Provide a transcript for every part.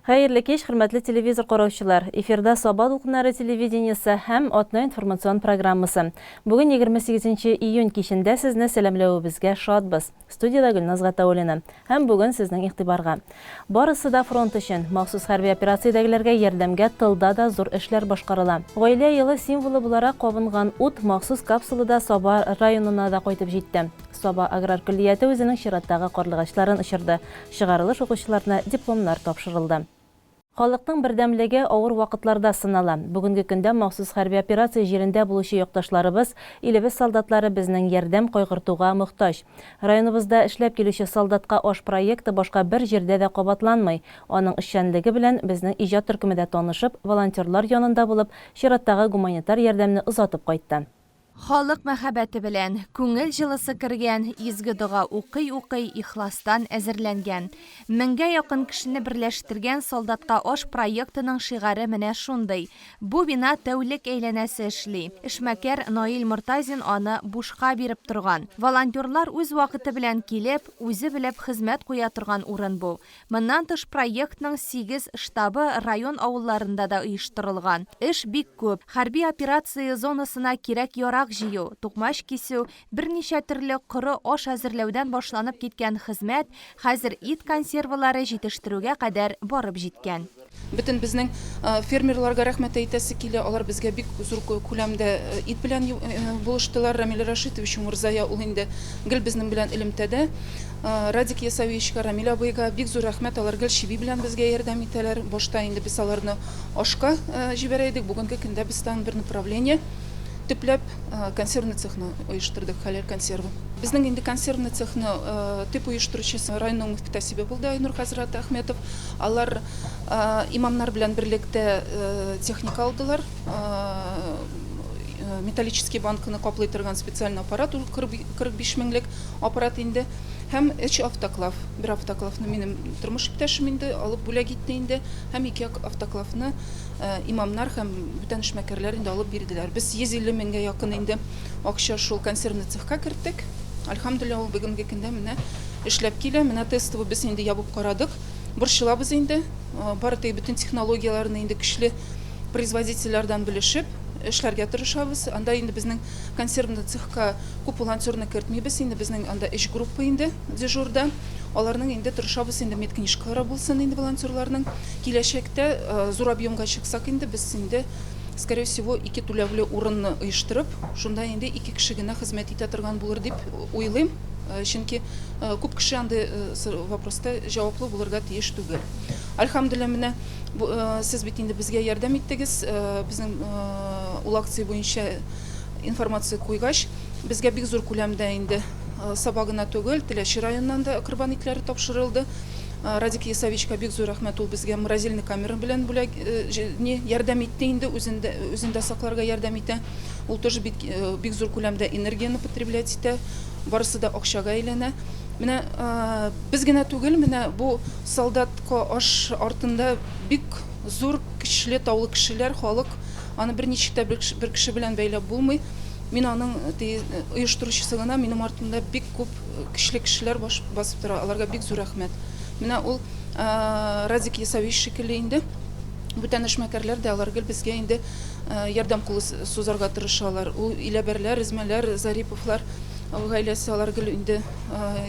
Хәерле кич, хөрмәтле телевизор караучылар. Эфирда Саба дулкыннары телевидениесе һәм Атна информацион программасы. Бүген 28 июнь кичендә сезне сәламләвебезгә шатбыз. Студияда Гөлназ Гатауллина. Һәм бүген сезнең игътибарга. Барысы да фронт өчен махсус хәрби операциядәгеләргә ярдәмгә тылда да зур эшләр башкарыла. Гаилә елы символы буларак кабынган ут махсус капсулада Саба районына да кайтып җитте. Саба аграр көллияте үзенең чираттагы карлыгачларын ышырды. Чыгарылыш укучыларына дипломнар тапшырылды. Халыктың бердәмлеге авыр вакытларда сынала. Бүгенге көндә махсус хәрби операция җирендә булучы якташларыбыз, илебез солдатлары безнең ярдәм кайгыртуга мохтаҗ. Районыбызда эшләп килүче солдатка аш проекты башка бер җирдә дә кабатланмый. Аның эшчәнлеге белән безнең иҗат төркеме дә танышып, волонтерлар янында булып, чираттагы гуманитар ярдәмне озатып кайтты. Халык мәхәббәте белән, күңел җылысы кергән, изге дога укый-укый ихластан әзерләнгән. Меңгә якын кешене берләштергән солдатка аш проектының шигары менә шундый. Бу бина тәүлек әйләнәсе эшли. Эшмәкәр Наил Мортазин аны бушка биреп торган. Волонтерлар үз вакыты белән килеп, үзе белеп хезмәт куя торган урын бу. Моннан тыш проектның 8 штабы район авылларында да оештырылган. Эш бик күп. Хәрби операция зонасына кирәк ярак җыю, тукмаш кисү, берничә төрле коры аш әзерләүдән башланып киткән хезмәт хәзер ит консервалары җитештерүгә кадәр барып җиткән. Бөтен безнең фермерларга рәхмәт әйтәсе килә, алар безгә бик зур күләмдә ит белән булыштылар. Рамил Рашитович Мурзая ул инде гел безнең белән элемтәдә. Радик Ясавичка, Рамил абыйга бик зур рәхмәт, алар гел шиби белән безгә ярдәм итәләр. Башта инде без аларны ашка җибәрә идек, бүгенге көндә бездән бер направление төпләп консервный цехны оештырдык, хәләл консервы. Безнең инде консервный цехны төп оештыручысы районның мөхтәсибе булды Айнур Хәзрәт Әхмәтов. Алар имамнар белән берлектә техника алдылар. Металлический банкны каплый торган специальный аппарат, 45 меңлек аппарат инде. Һәм 3 автоклав. Бер автоклавны минем тормыш иптәшем инде алып бүләк итте инде. Һәм 2 автоклавны имамнар һәм бүтән эшмәкәрләр инде алып бирделәр. Без 150 меңгә якын инде акча шул консервный цехка керттек. Альхамдулилла, ул бүгенге көндә менә эшләп килә. Менә тестовый без инде ябып карадык. Борчылабыз инде. Бары тик бүтән технологияларны инде көчле производительләрдән белешеп эшләргә тырышабыз. Анда инде безнең консервный цехка күп волонтерны кертмибез, инде безнең анда эш группа инде дежурда. Аларның инде тырышабыз, инде медкнижкалары булсын инде волонтерларның. Киләчәктә зур объемга чыксак инде без инде скорее всего 2 түләүле урынны оештырып, шунда инде 2 кеше генә хезмәт итә торган булыр дип уйлыйм. Чөнки күп кеше анда вопроста җаваплы булырга тиеш түгел. Альхамдулилла, менә сез бит инде безгә ярдәм иттегез. Безнең ул акция буенча информация куйгач, безгә бик зур күләмдә инде Саба гына түгел, Теләче районыннан да корбан итләре тапшырылды. Радик Ясавичка бик зур рәхмәт, ул безгә морозильный камера белән бүләк ярдәм итте инде, үзендә сакларга ярдәм итә. Ул тоже бик зур күләмдә энергияны потреблять итә. Барысы да акчага әйләнә. Менә без генә түгел, менә бу солдатка аш артында бик зур көчле таулы кешеләр, халык аны берничә тә бер кеше белән бәйләп булмый. Мин аның оештыручысы гына, минем артымда бик күп көчле кешеләр басып тора. Аларга бик зур рәхмәт. Менә ул Радик Ясавич шикелле инде бүтән эшмәкәрләр дә алар гел безгә инде ярдәм кулы сузарга тырышалар. Ул Иләбәрләр, Измәләр, Зариповлар гаиләсе алар гел инде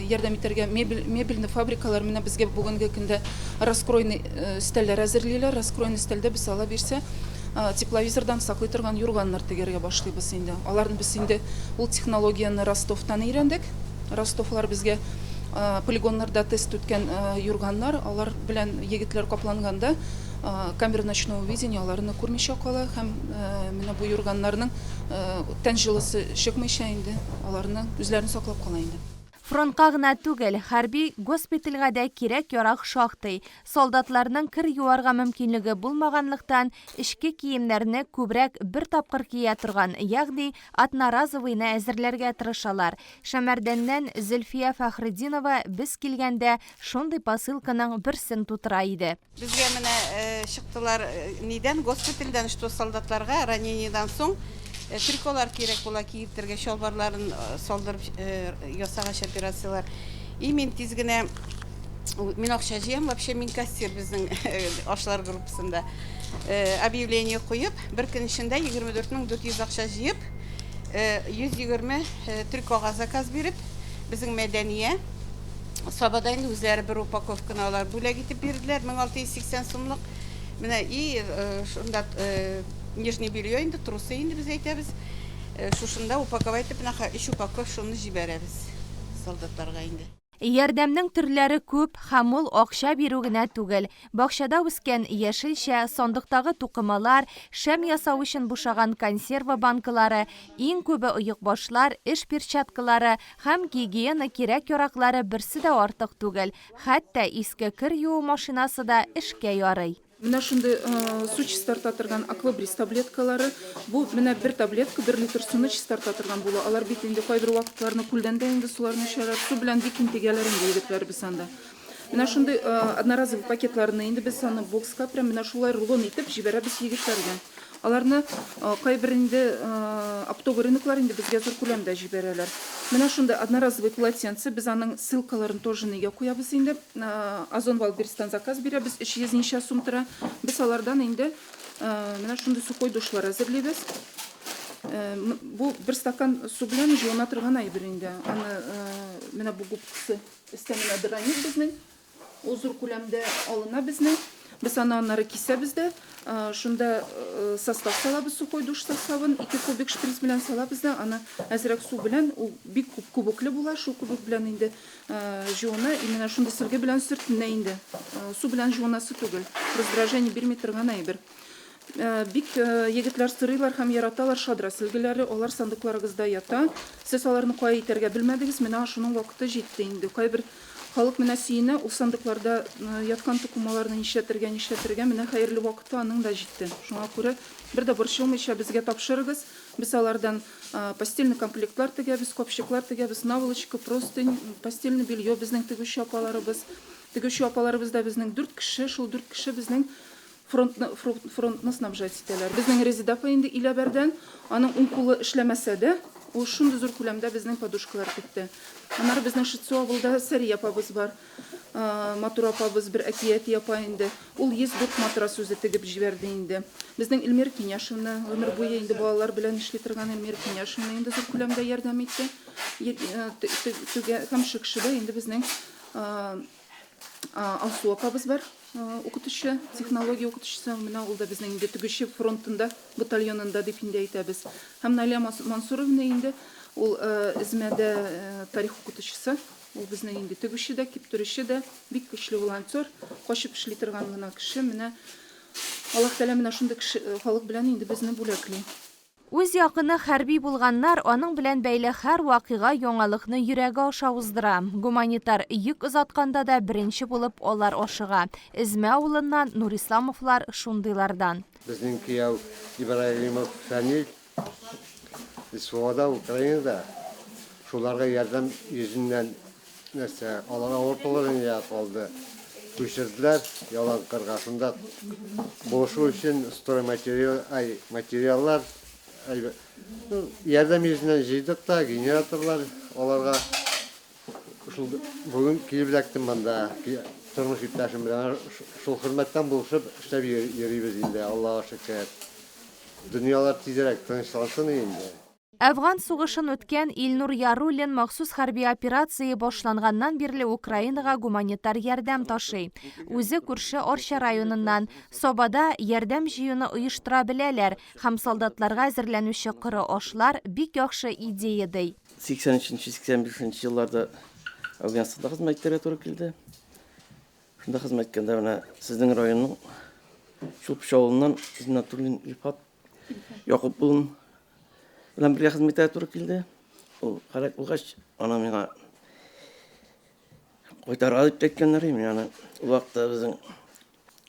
ярдәм итәргә мебельный фабрикалар менә безгә бүгенге көндә раскройный стәлләр әзерлиләр. Раскройный стәлдә без ала бирсә тепловизордан саклый торган юрганнар тегәргә башлыйбыз инде. Аларны без инде ул технологияны Ростовтан өйрәндек. Ростовлар безгә полигоннарда тест үткән юрганнар, алар белән егетләр капланганда камера ночного видения аларны күрмичә кала һәм менә бу юрганнарның тән җылысы чыкмыйча инде аларны үзләрен саклап кала инде. Фронтка гына түгел, хәрби госпитальгә дә кирәк ярак шактый. Солдатларның кир юарга мөмкинлеге булмаганлыктан эшке киемнәрне күбрәк бер тапкыр кия торган, ягъни одноразовыйны әзерләргә тырышалар. Шәмәрдәннән Зөлфия Фәхретдинова без килгәндә шундый посылканың берсен тутыра иде. Безгә менә чыктылар нидән, госпитальдән, что солдатларга ранениедән соң триколар кирәк була киептергә, шалбарларын салдырып ясагач операциялар. И мин тиз генә Мен акча җыям, вообще мин кассир безнең ашлар группасында. Объявление куеп, бер көн эчендә 24400 акча җыеп, 120 трикога заказ биреп, безнең мәдәния Сабада инде үзләре бер упаковканы алар бүләк итеп бирделәр, 1680 сумлык. Менә и шунда нижнее белье инде, трусы инде без әйтәбез. Шушында упаковать итеп, 3 упаковка шуны җибәрәбез солдатларга инде. Ярдәмнең төрләре күп һәм ул акча бирү генә түгел. Бакчада үскән яшелчә, сандыктагы тукымалар, шәм ясау өчен бушаган консерва банкалары, иң күбе оек башлар, эш перчаткалары һәм гигиена кирәк-яраклары берсе дә артык түгел. Хәтта иске кер юу машинасы да эшкә ярый. Менә шундый су чистарта торган аквабриз таблеткалары, бу менә бер таблетка 1 литр суны чистарта торган була. Алар бит инде кайбер вакытларны күлдән дә инде суларны чыгарып, су белән бик интегәләр инде егетләребез анда. Менә шундый одноразовый пакетларны инде без аны бокска прям менә шулай рулон итеп җибәрәбез егетләргә. Аларны кайбер инде оптовый рыноклар инде безгә зур күләмдә җибәрәләр. Менә шундый одноразовый полотенце, без аның ссылкаларын тоже нигә куябыз инде. Озон Валберстан заказ бирәбез, 300 ничә сум тора. Без алардан инде менә шундый сухой душлар әзерлибез. Бу бер стакан су белән җуына торган әйбер инде. Аны менә бу губкасы өстәмә дранник безнең. Ул зур күләмдә алына безнең. Без аны кисәбез дә, шунда состав салабыз, сухой душ составын, 2 кубик шприц белән салабыз да, аны әзрәк су белән, ул бик кубоклы була, шу кубик белән инде җуына, именно шунда сөлге белән сөртенә инде. Су белән җуынасы түгел, раздражение бирми торган әйбер. Бик егетләр сырыйлар һәм яраталар шадра сөлгеләре, алар сандыкларыгызда ята. Сез аларны кая итәргә белмәдегез, менә шуның вакыты җитте инде. Кайбер халык менә сөенә, ул сандыкларда яткан тукымаларны нишәтергә, менә хәерле вакыты аның да җитте. Шуңа күрә бер дә борчылмыйча безгә тапшырыгыз. Без алардан постельный комплектлар тегәбез, копчыклар тегәбез, наволочка, простынь, постельное белье безнең тегүче апаларыбыз. Тегүче апаларыбыз да безнең 4 кеше, шул 4 кеше безнең фронтны снабжать итәләр. Безнең резидапа инде Иләбәрдән, аның уң кулы эшләмәсә дә, ул шундый зур күләмдә безнең подушкалар китте. Аннары безнең Шитсу авылда Сәрия апабыз бар. Матур апабыз бер әкият япа инде. Ул 104 матрас үзе тегеп җибәрде инде. Безнең Илмир Кенәшевна гомер буе инде балалар белән эшли торган Илмир Кенәшевна инде зур күләмдә ярдәм итте. Һәм шикшедә инде безнең Алсу апабыз бар. Укытучы, технология укытучысы, менә ул да безнең инде тегүче фронтында, батальонында дип инде әйтәбез. Һәм Наля Мансуровна инде ул Измәдә тарих укытучысы, ул безнең инде тегүче дә, киптерүче дә, бик көчле волонтер, качып эшли торган гына кеше. Менә Аллаһ Тәгалә менә шундый кеше халык белән инде безне бүләкли. Үз якыны хәрби булганнар аның белән бәйле һәр вакыйга яңалыкны йөрәге аша уздыра. Гуманитар йөк озатканда да беренче булып алар ашыга. Измә авылыннан Нурисламовлар шундыйлардан. Безнең кияү Ибраһимов Фәнил, Свобода Украинада, шуларга ярдәм йөзеннән нәрсә, алар авыртуларын алды. Күчерделәр, ялан кыргасында бошу өчен материаллар ярдәм йөзеннән җыйдык та, генераторлар, аларга бүген килеп эләктем монда. Тормыш иптәшем белән шул хезмәттән булышып эшләп йөрибез инде, Аллаһка шөкер. Дөньялар тизрәк тынычлансын инде. Әфган сугышын үткән Илнур Яруллин махсус хәрби операция башланганнан бирле Украинага гуманитар ярдәм ташый. Үзе күрше Орча районыннан Собада ярдәм җыюны оештыра беләләр һәм солдатларга әзерләнүче кыры ашлар бик яхшы идея ди. 80-85 елларда Афганстанда хезмәт итәргә туры килде. Шунда хезмәт иткәндә менә сезнең районның Чулпыш авылыннан Зиннатуллин Илфат Якуб булын белән бергә хезмәт итәргә туры килде. Ул харак булгач, ана миңа кайтарга дип әйткәннәр иде. Аны ул вакытта безнең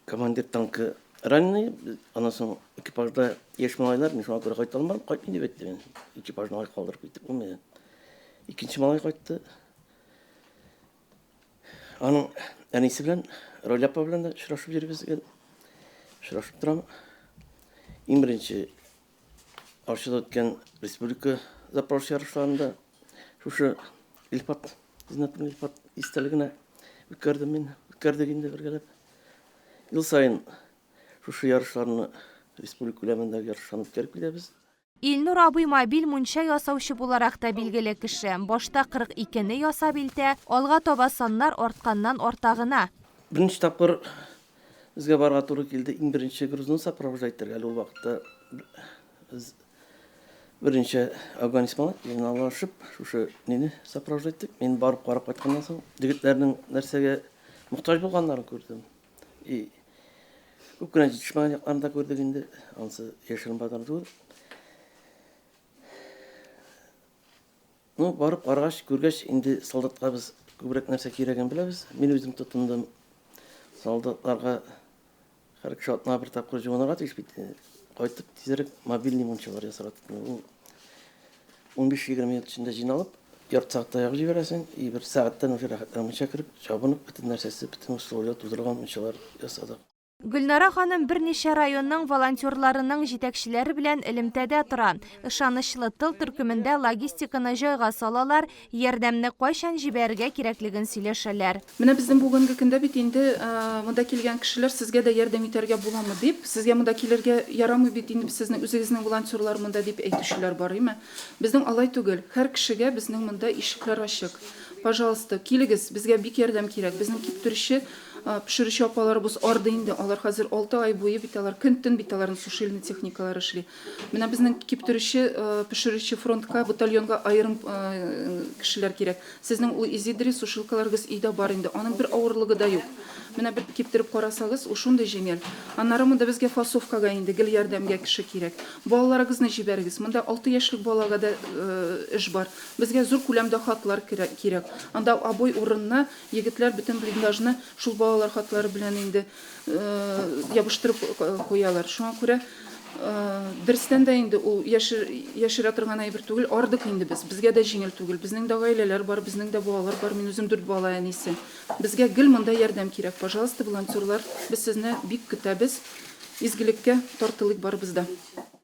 командир танкы раненый, анасын экипажда яшь малайлар, мин шуңа күрә кайта алмадым, кайтмый дип әйтте. Экипажны калдырып китеп булмады. Икенче малай кайтты. Аның әнисе белән, Роль апа белән дә очрашып йөрибез. Очрашып торам. Иң беренче Арчада үткән республика запорожье ярышларында шушы Илфат, Зиннатуллин Илфат истәлегенә үткәрдек инде бергәләп. Ел сайын шушы ярышларны республика күләмендәге ярышларны үткәреп киләбез. Илнур абый мобиль мунча ясаучы буларак та билгеле кеше. Башта 42-не ясап илтә, алга таба саннар артканнан арта. Беренче тапкыр безгә барга туры килде. Иң беренче грузны сопровождать итәргә ул вакытта без беренче Афганистанга юнәлешеп, шушы нене сопровождать иттек. Мин барып карап кайтканнан соң егетләрнең нәрсәгә мохтаҗ булганнарын күрдем. Күп кенә җитешмәгән якларны да күрдек инде. Ансы яшерен бадан түгел. Барып карагач, күргәч, инде солдатка без күбрәк нәрсә кирәген беләбез. Мин үзем тотындым. Солдатларга һәр кеше атна бер тапкыр җыйнарга тиеш бит. Кайтып тизрәк мобильный мунчалар ясарга тотындым. 15-20 минут эчендә җыйналып, ярты сәгатьтә ягып җибәрәсең, бер сәгатьтән уже рәхәтләнмичә кирип, чабынып, бөтен нәрсәсе, бөтен условия тудырган мунчалар ясадык. Гөлнара ханым берничә районның волонтерларының җитәкчеләре белән элемтәдә тора. Ышанычлы тыл төркемендә логистиканы җайга салалар, ярдәмне кайчан җибәрергә кирәклеген сөйләшәләр. Менә безнең бүгенге көндә бит инде монда килгән кешеләр сезгә дә ярдәм итәргә буламы дип, сезгә монда килергә ярамый бит инде сезнең үзегезнең волонтерлар монда дип әйтүчеләр бар име? Безнең алай түгел. Һәр кешегә безнең монда ишекләр ачык. Пожалуйста, килегез, безгә бик ярдәм кирәк. Безнең киптерүче пешерүче апаларыбыз арды инде. Алар хәзер 6 ай буе бит алар көн-төн бит аларның сушильный техникалары эшли. Менә безнең киптерүче, пешерүче фронтка, батальонга аерым кешеләр кирәк. Сезнең ул изидри сушилкаларыгыз өйдә бар инде. Аның бер авырлыгы да юк. Менә бер киптереп карасагыз, ул шундый җиңел. Аннары монда безгә фасовкага инде гел ярдәмгә кеше кирәк. Балаларыгызны җибәрегез. Монда 6 яшьлек балага да эш бар. Безгә зур күләмдә хатлар кирәк. Анда абой урынына егетләр бөтен блиндажны шул балалар хатлары белән инде ябыштырып куялар. Шуңа күрә дөрестән дә инде ул яшерә торган әйбер түгел, ардык инде без. Безгә дә җиңел түгел. Безнең дә гаиләләр бар, безнең дә балалар бар. Мин үзем 4 бала әнисе. Безгә гел монда ярдәм кирәк. Пожалуйста, волонтерлар, без сезне бик көтәбез. Изгелеккә тартылык барыбыз да.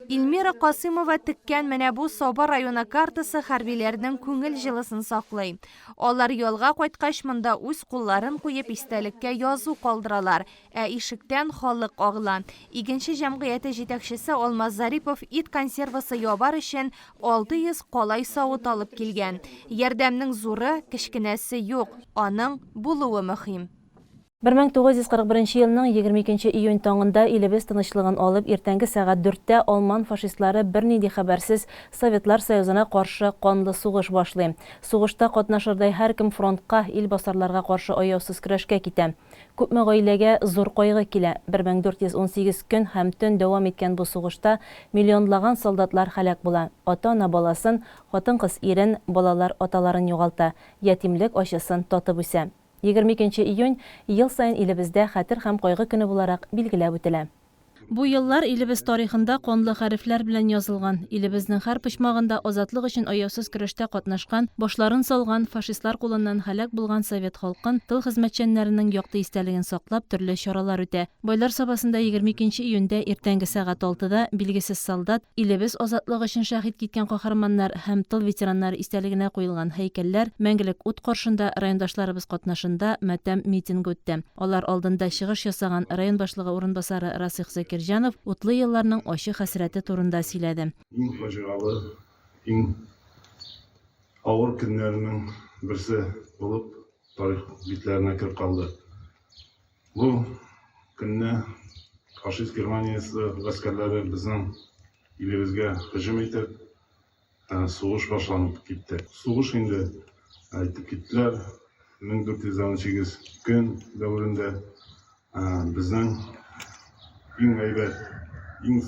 Илмира Касымова теккән менә бу Соба районы картасы хәрбиләрнең күңел җылысын саклый. Алар ялга кайткач монда үз кулларын куеп истәлеккә язу калдыралар, ишектән халык агыла. Игенче җәмгыяте җитәкчесе Алмаз Зарипов ит консервасы ябар өчен 600 калай савыт алып килгән. Ярдәмнең зуры, кечкенәсе юк, аның булуы мөһим. 1941 елның 22 июнь таңында илебез тынычлыгын алып, иртәнге сәгать 4-тә алман фашистлары бернинди хәбәрсез Советлар Союзына каршы канлы сугыш башлый. Сугышта катнашырдай һәркем фронтка, ил басарларга каршы аяусыз көрәшкә китә. Күпме гаиләгә зур кайгы килә. 1418 көн һәм төн дәвам иткән бу сугышта миллионлаган солдатлар һәлак була. Ата-ана баласын, хатын-кыз ирен, балалар аталарын югалта. Ятимлек ачысын татып үсә. 22 июнь ел сайын илебездә хәтер һәм кайгы көне буларак билгеләп үтелә. Бу еллар илебез тарихында канлы хәрефләр белән язылган. Илебезнең һәр почмагында азатлык өчен аяусыз көрәштә катнашкан, башларын салган, фашистлар кулыннан һәлак булган совет халкын, тыл хезмәтчәннәренең якты истәлеген саклап төрле чаралар үтә. Байлар сабасында 22 июньдә иртәнге сәгать 6-да билгесез солдат, илебез азатлык өчен шәһид киткән каһарманнар һәм тыл ветераннары истәлегенә куелган һәйкәлләр, мәңгелек ут каршында райондашларыбыз катнашында матәм митинг үтте. Алар алдында чыгыш ясаган район башлыгы урынбасары Расих Закирҗанов утлы елларның ачы хәсрәте турында сөйләде. Иң фаҗигалы, иң авыр көннәрнең берсе булып тарих битләренә кирип калды. Бу көнне фашист Германиясе гаскәрләре безнең илебезгә һөҗүм итеп, сугыш башланып китте. Сугыш инде әйтеп киттеләр, 1418 көн дәврендә безнең иң әйбәт, иң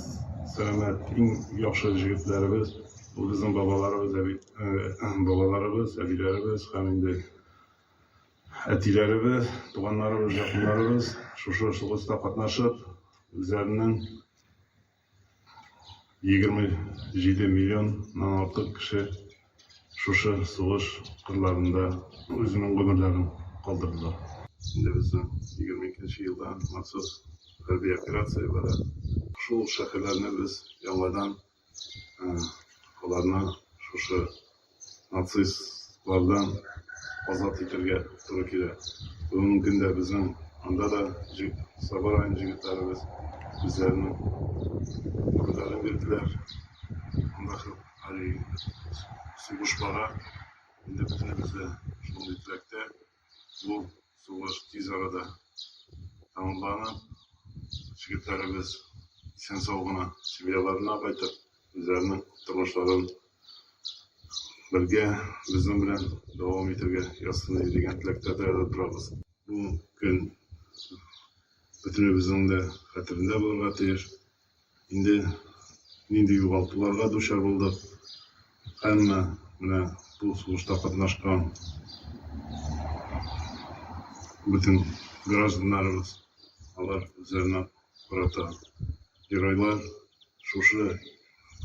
сәламәт, иң яхшы җегетләребез, ул безнең балаларыбыз, әбиләребез һәм инде әтиләребез, туганнарыбыз, якыннарыбыз шушы сугышта катнашып, үзләренең 27 миллионнан артык кеше шушы сугыш кырларында үзенең гомерләрен калдырдылар. Инде безнең 22 елда махсус хәрби операция бара. Шул шәһәрләрне без яңадан аларны шушы нацистлардан азат итәргә туры килә. Бүгенге көндә безнең анда да Саба районы җегетләребез үзләренең күргәзмәләрен бирделәр. Анда сугыш бара. Инде бөтенебез дә шундый теләктә. Бу сугыш тиз арада тәмамланып, җегетләребез исән-сау гына семьяларына кайтып, үзләренең тормышларын бергә безнең белән дәвам итәргә ясыны дигән теләктә торабыз. Бу көн бөтенебезнең дә хәтерендә булырга тиеш. Инде нинди югалтуларга дучар булдык. Әмма менә бу сугышта катнашкан bütün гражданнарыбыз, алар үзләренә карата геройлар,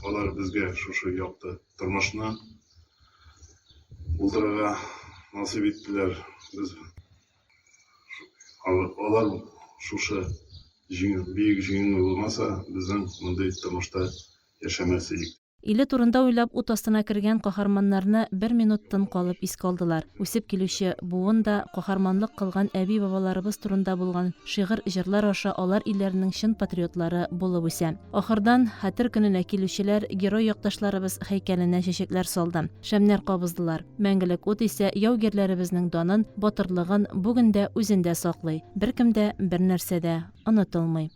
алар безгә шушы якты тормышны булдырырга насыйп иттеләр. Алар шушы бийек җиңү булмаса, безнең мондый тормышта яшәмәс идек. Иле турында уйлап ут астына кергән каһарманнарны 1 минуттан калып искә алдылар. Үсеп килүче буын да каһарманлык кылган әби-бабаларыбыз турында булган шигырь җырлар аша алар илләренең чын патриотлары булып үсә. Ахырдан хәтер көненә килүчеләр герой якташларыбыз һәйкәленә чәчәкләр салды. Шәмнәр кабыздылар. Мәңгелек ут исә яугирләребезнең данын, батырлыгын бүген дә үзендә саклый. Беркем дә бер нәрсә дә онытылмый.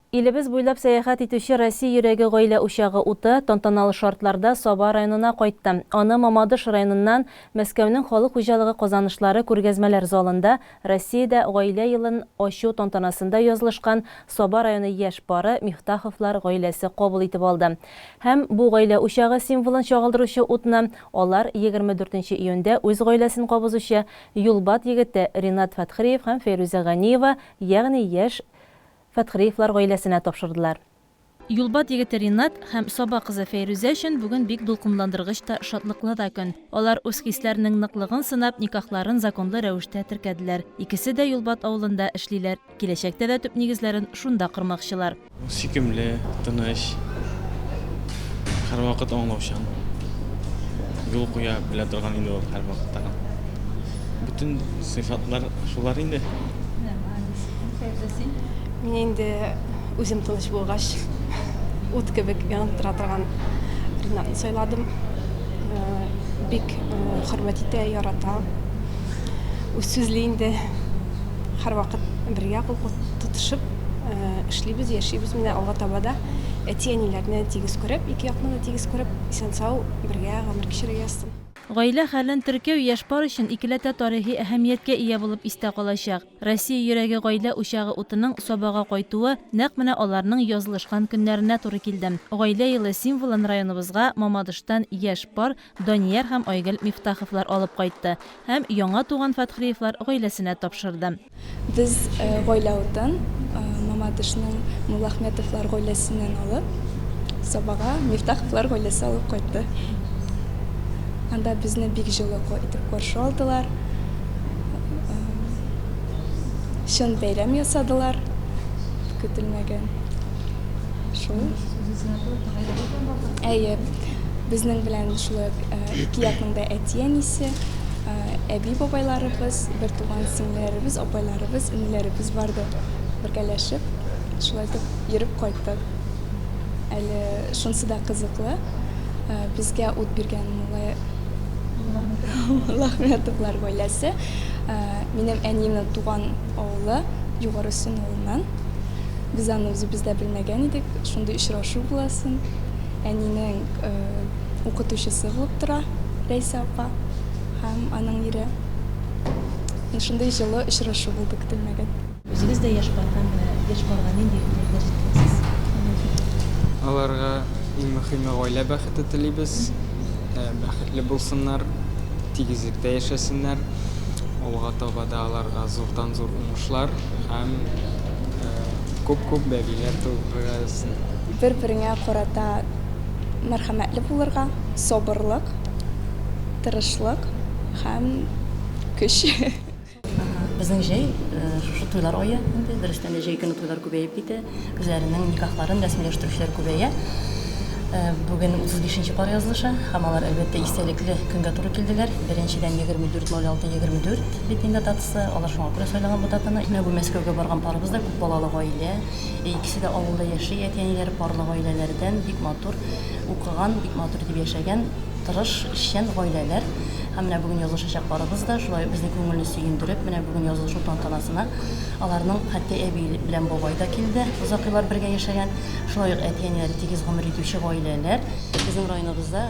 Илебез буйлап сәяхәт итүче Россия йөрәге гаилә учагы уты тантаналы шартларда Саба районына кайтты. Аны Мамадыш районыннан Мәскәүнең халык хуҗалыгы казанышлары күргәзмәләр залында Россиядә гаилә елын ачу тантанасында язылышкан Саба районы яшь пары Мифтаховлар гаиләсе кабул итеп алды. Һәм бу гаилә учагы символын чагылдыручы утны алар 24 июньдә үз гаиләсен кабызучы Юлбат егете Ринат Фәтхриев һәм Фәйрүзә Ганиева, ягъни яшь Фәтхриевлар гаиләсенә тапшырдылар. Юлбат егете Ринат һәм Саба кызы Фәйрүзә өчен бүген бик дулкынландыргыч та, шатлыклы да көн. Алар үз хисләренең ныклыгын сынап, никахларын законлы рәвештә теркәделәр. Икесе дә Юлбат авылында эшлиләр. Киләчәктә дә төп нигезләрен шунда кырмакчылар. Сөйкемле, тыныч, һәрвакыт аңлаучан. Юл куя белә торган инде ул һәрвакытта. Бүтән сыйфатлар шулар инде. Мин инде үзем тыныч булгач, ут кебек янып тора торган Ринатны сайладым. Бик хөрмәт итә, ярата. Үз сүзле инде һәрвакыт бергә кул тотышып эшлибез, яшибез менә алга таба да әти-әниләрне тигез күреп, ике якны да тигез күреп, исән-сау бергә гомер кичерергә ясым. Гаилә хәлен теркәү яшь пар өчен икеләтә тарихи әһәмияткә ия булып истә калачак. Россия йөрәге гаилә учагы утының Сабага кайтуы нәкъ менә аларның язылышкан көннәренә туры килде. Гаилә елы символын районыбызга Мамадыштан яшь пар Данияр һәм Айгөл Мифтаховлар алып кайтты һәм яңа туган Фәтхриевлар гаиләсенә тапшырды. Без гаилә утын Мамадышның Муллахметовлар гаиләсеннән алып Сабага Мифтаховлар гаиләсе алып кайтты. Анда безне бик җылы итеп каршы алдылар. Шун бәйрәм ясадылар. Көтелмәгән. Шул. Әйе, безнең белән шулай ике якның да әти-әнисе, әби-бабайларыбыз, бер туган сеңлеләребез, апайларыбыз, иниләребез барды. Бергәләшеп, шулай итеп йөреп кайттык. Әле шунсы да кызыклы. Безгә ут биргән Муллахметовлар гаиләсе. Минем әниемнең туган авылы Югары Сөн авылыннан. Без аны үзебездә белмәгән идек. Шундый очрашу буласын. Әнинең укытучысы булып тора, Рәйсә апа һәм аның ире. Шундый җылы очрашу булды көтелмәгән. Үзегез дә яшь барган, яшь барган нинди хәлләр җиткәнсез? Аларга иң мөһиме гаилә бәхете телибез. Бәхетле булсыннар, тигезлектә яшәсеннәр. Алга таба да аларга зурдан зур уңышлар һәм күп бәбиләр туыргасын. Бер-береңә карата мәрхәмәтле булырга, сабырлык, тырышлык һәм көч. Безнең җәй шушы туйлар ае, инде дөрестән дә җәй көне туйлар күбәеп китә, үзләренең никахларын рәсмиләштерүчеләр күбәя. Бүген 35-нче пар язылышы, һәм алар әлбәттә истәлекле көнгә туры килделәр. Беренчедән 24.06.24 битендә датасы, алар шуңа күрә сайлаган бу датаны. Менә бу Мәскәүгә барган парыбыз да күп балалы гаилә, икесе дә авылда яши, әти-әниләре парлы гаиләләрдән, бик матур укыган, бик матур дип яшәгән, тырыш, эшчән гаиләләр. Һәм менә бүген язылышачак парыбыз да шулай безне күңелне сөендереп, менә бүген язылышу тантанасына аларның хәтта әби белән бабай да килде. Озак еллар бергә яшәгән, шулай ук әти-әниләре тигез гомер итүче гаиләләр. Безнең районыбызда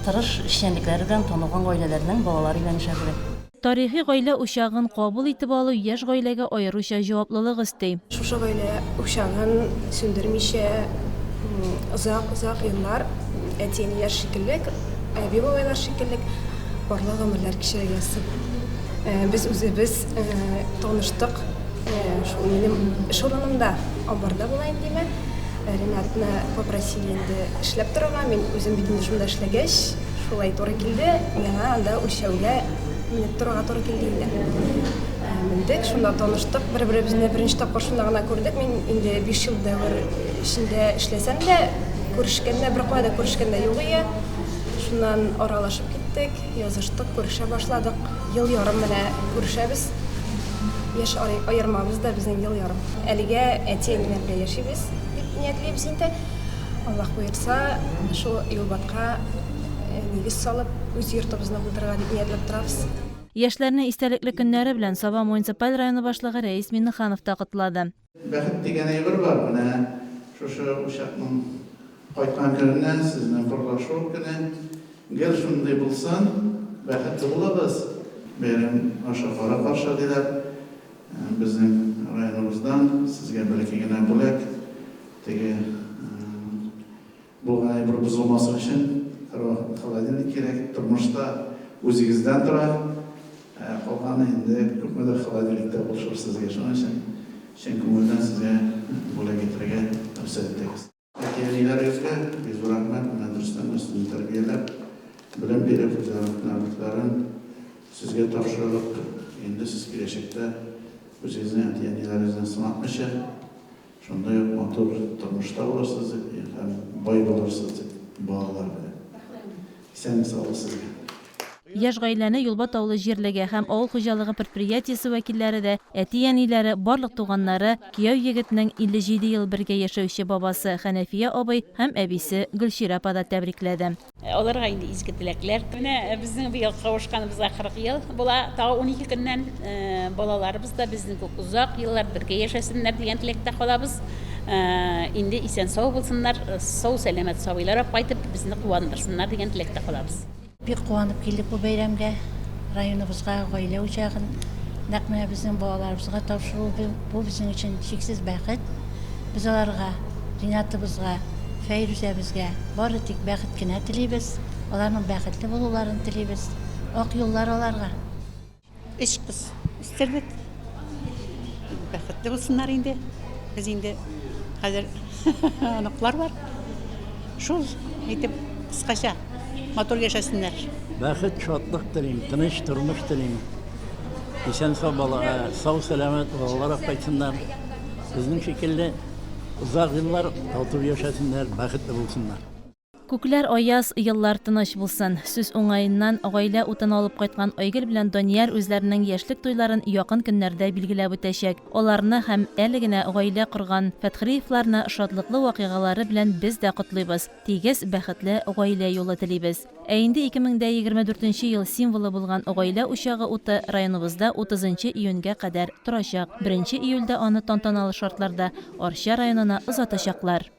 тырыш эшчәнлекләре белән танылган гаиләләрнең балалары белән яшәгән. Тарихи гаилә учагын кабул итеп алу яшь гаиләгә аеруча җаваплылык өсти. Шушы гаилә учагын сүндермичә озак еллар әти-әниләр шикелле, әби бабайлар шикелле барлык гомерләр кичерәсез. Без үзебез таныштык. Шул минем эш урынымда амбарда була индеме. Ренатны попросили инде эшләп торырга. Мин үзем бит инде шунда эшләгәч, шулай туры килде. Миңа анда үлчәүгә менеп торырга туры килде инде. Мендек, шунда таныштык. Бер-беребезне беренче тапкыр шунда гына күрдек. Мин инде 5 ел дәвер эчендә эшләсәм дә, күрешкәндә бер кайда күрешкәндә юк иде. Шуннан аралашып киттек, языштык, күрешә башладык. Ел ярым менә күрешәбез. Яшь аермабыз да безнең ел ярым. Әлегә әти-әниләр белән яшибез дип ниятлибез инде. Аллаһ буйырса, шул юлбатка нигез салып, үз йортыбызны булдырырга дип ниятләп торабыз. Яшьләрне истәлекле көннәре белән Саба муниципаль районы башлыгы Рәис Миннеханов та котлады. Бәхет дигән әйбер бар, менә шушы учакның кайткан көненнән сезнең берлашу көне гел шундай булсын, бәхетле булабыз. Бәйрәм ашафара каршы диләр. Безнең районыбыздан сезгә бәлки генә бүләк. Теге бу әйбер бозылмасы өчен холодильник кирәк, тормышта үзегездән тора. Калганы инде күпмедер холодильникта булышыр сезгә, шуның өчен чын күңелдән сезгә бүләк итәргә рөхсәт итәбез. Әти-әниләрегезгә без рәхмәт, мәдрәсәдән үстен тәрбияләп, белем биреп, үзләренең сезгә тапшырылып, инде сез киләчәктә үзегезнең әти-әниләрегездән сынатмыйча, шундай ук матур тормышта булырсыз һәм бай булырсыз балалар белән. Исәнлек саулык сезгә. Яшь гаиләне Юлбат авылы җирлеге һәм авыл хуҗалыгы предприятиесе вәкилләре дә, әти-әниләре, барлык туганнары, кияү егетнең 57 ел бергә яшәүче бабасы Хәнәфия абый һәм әбисе Гөлширә апа да тәбрикләде. Аларга инде изге теләкләр. Менә безнең быел кавышканыбызга 40 ел була. Тагы 12 көннән балаларыбыз да безнең узак еллар бергә яшәсеннәр дигән теләктә калабыз. Инде исән сау булсыннар, сау сәламәт сабыйлар кайтып безне куандырсыннар дигән теләктә калабыз. Бик куанып килдек бу бәйрәмгә, районыбызга, гаилә учагын, нәкъ менә безнең балаларыбызга тапшыру бу безнең өчен чиксез бәхет. Без аларга, Ринатыбызга, Фәйрүзәбезгә бары тик бәхет кенә телибез. Аларның бәхетле булуларын телибез. Ак юллар аларга. Эш кыз, истәрлек. Бәхетле булсыннар инде. Без инде хәзер аныклар бар. Шул әйтеп кыскача матур яшәсеннәр. Бәхет, шатлык телим, тыныч тормыш телим. Исән сау балага, сау сәламәт балалар кайтсыннар. Безнең шикелле узак еллар тату яшәсеннәр, бәхетле булсыннар. Күкләр аяз, еллар тыныч булсын. Сүз уңаеннан гаилә утын алып кайткан Айгөл белән Данияр үзләренең яшьлек туйларын якын көннәрдә билгеләп үтәчәк. Аларны һәм әле генә гаилә корган Фәтхриевларны шатлыклы вакыйгалары белән без дә котлыйбыз. Тигез, бәхетле гаилә юлы телибез. Ә инде 2024 ел символы булган гаилә учагы уты районыбызда 30 июньгә кадәр торачак. 1 июльдә аны тантаналы шартларда Арча районына озатачаклар.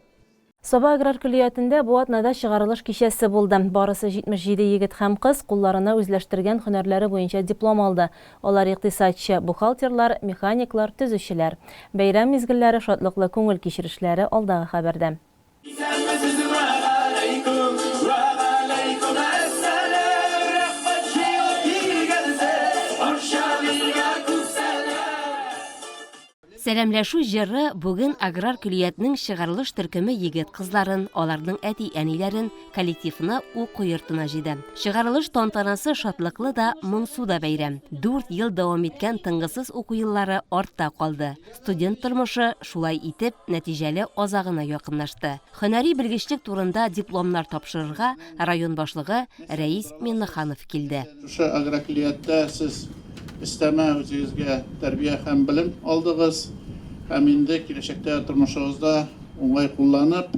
Саба аграр көллиятендә бу атнада чыгарылыш кичәсе булды. Барысы 77 егет һәм кыз кулларына үзләштергән һөнәрләре буенча диплом алды. Алар икътисадчы, бухгалтерлар, механиклар, төзүчеләр. Бәйрәм мизгелләре шатлыклы күңел кичерешләре алдагы хәбәрдә. Сәламләшү җыры бүген аграр көлиятның чыгарылыш төркеме егет кызларын, аларның әти-әниләрен, коллективны уку йортына җыйды. Чыгарылыш тантанасы шатлыклы да, моңсу да бәйрәм. 4 ел дәвам иткән тынгысыз уку еллары артта калды. Студент тормышы шулай итеп нәтиҗәле азагына якынлашты. Һөнәри белгечлек турында дипломнар тапшырырга район башлыгы Рәис Миннаханов килде. Шушы аграр көлиятта сез истәмә үзегезгә тәрбия һәм белем алдыгыз. Һәм инде киләчәктә тормышыгызда уңай кулланып,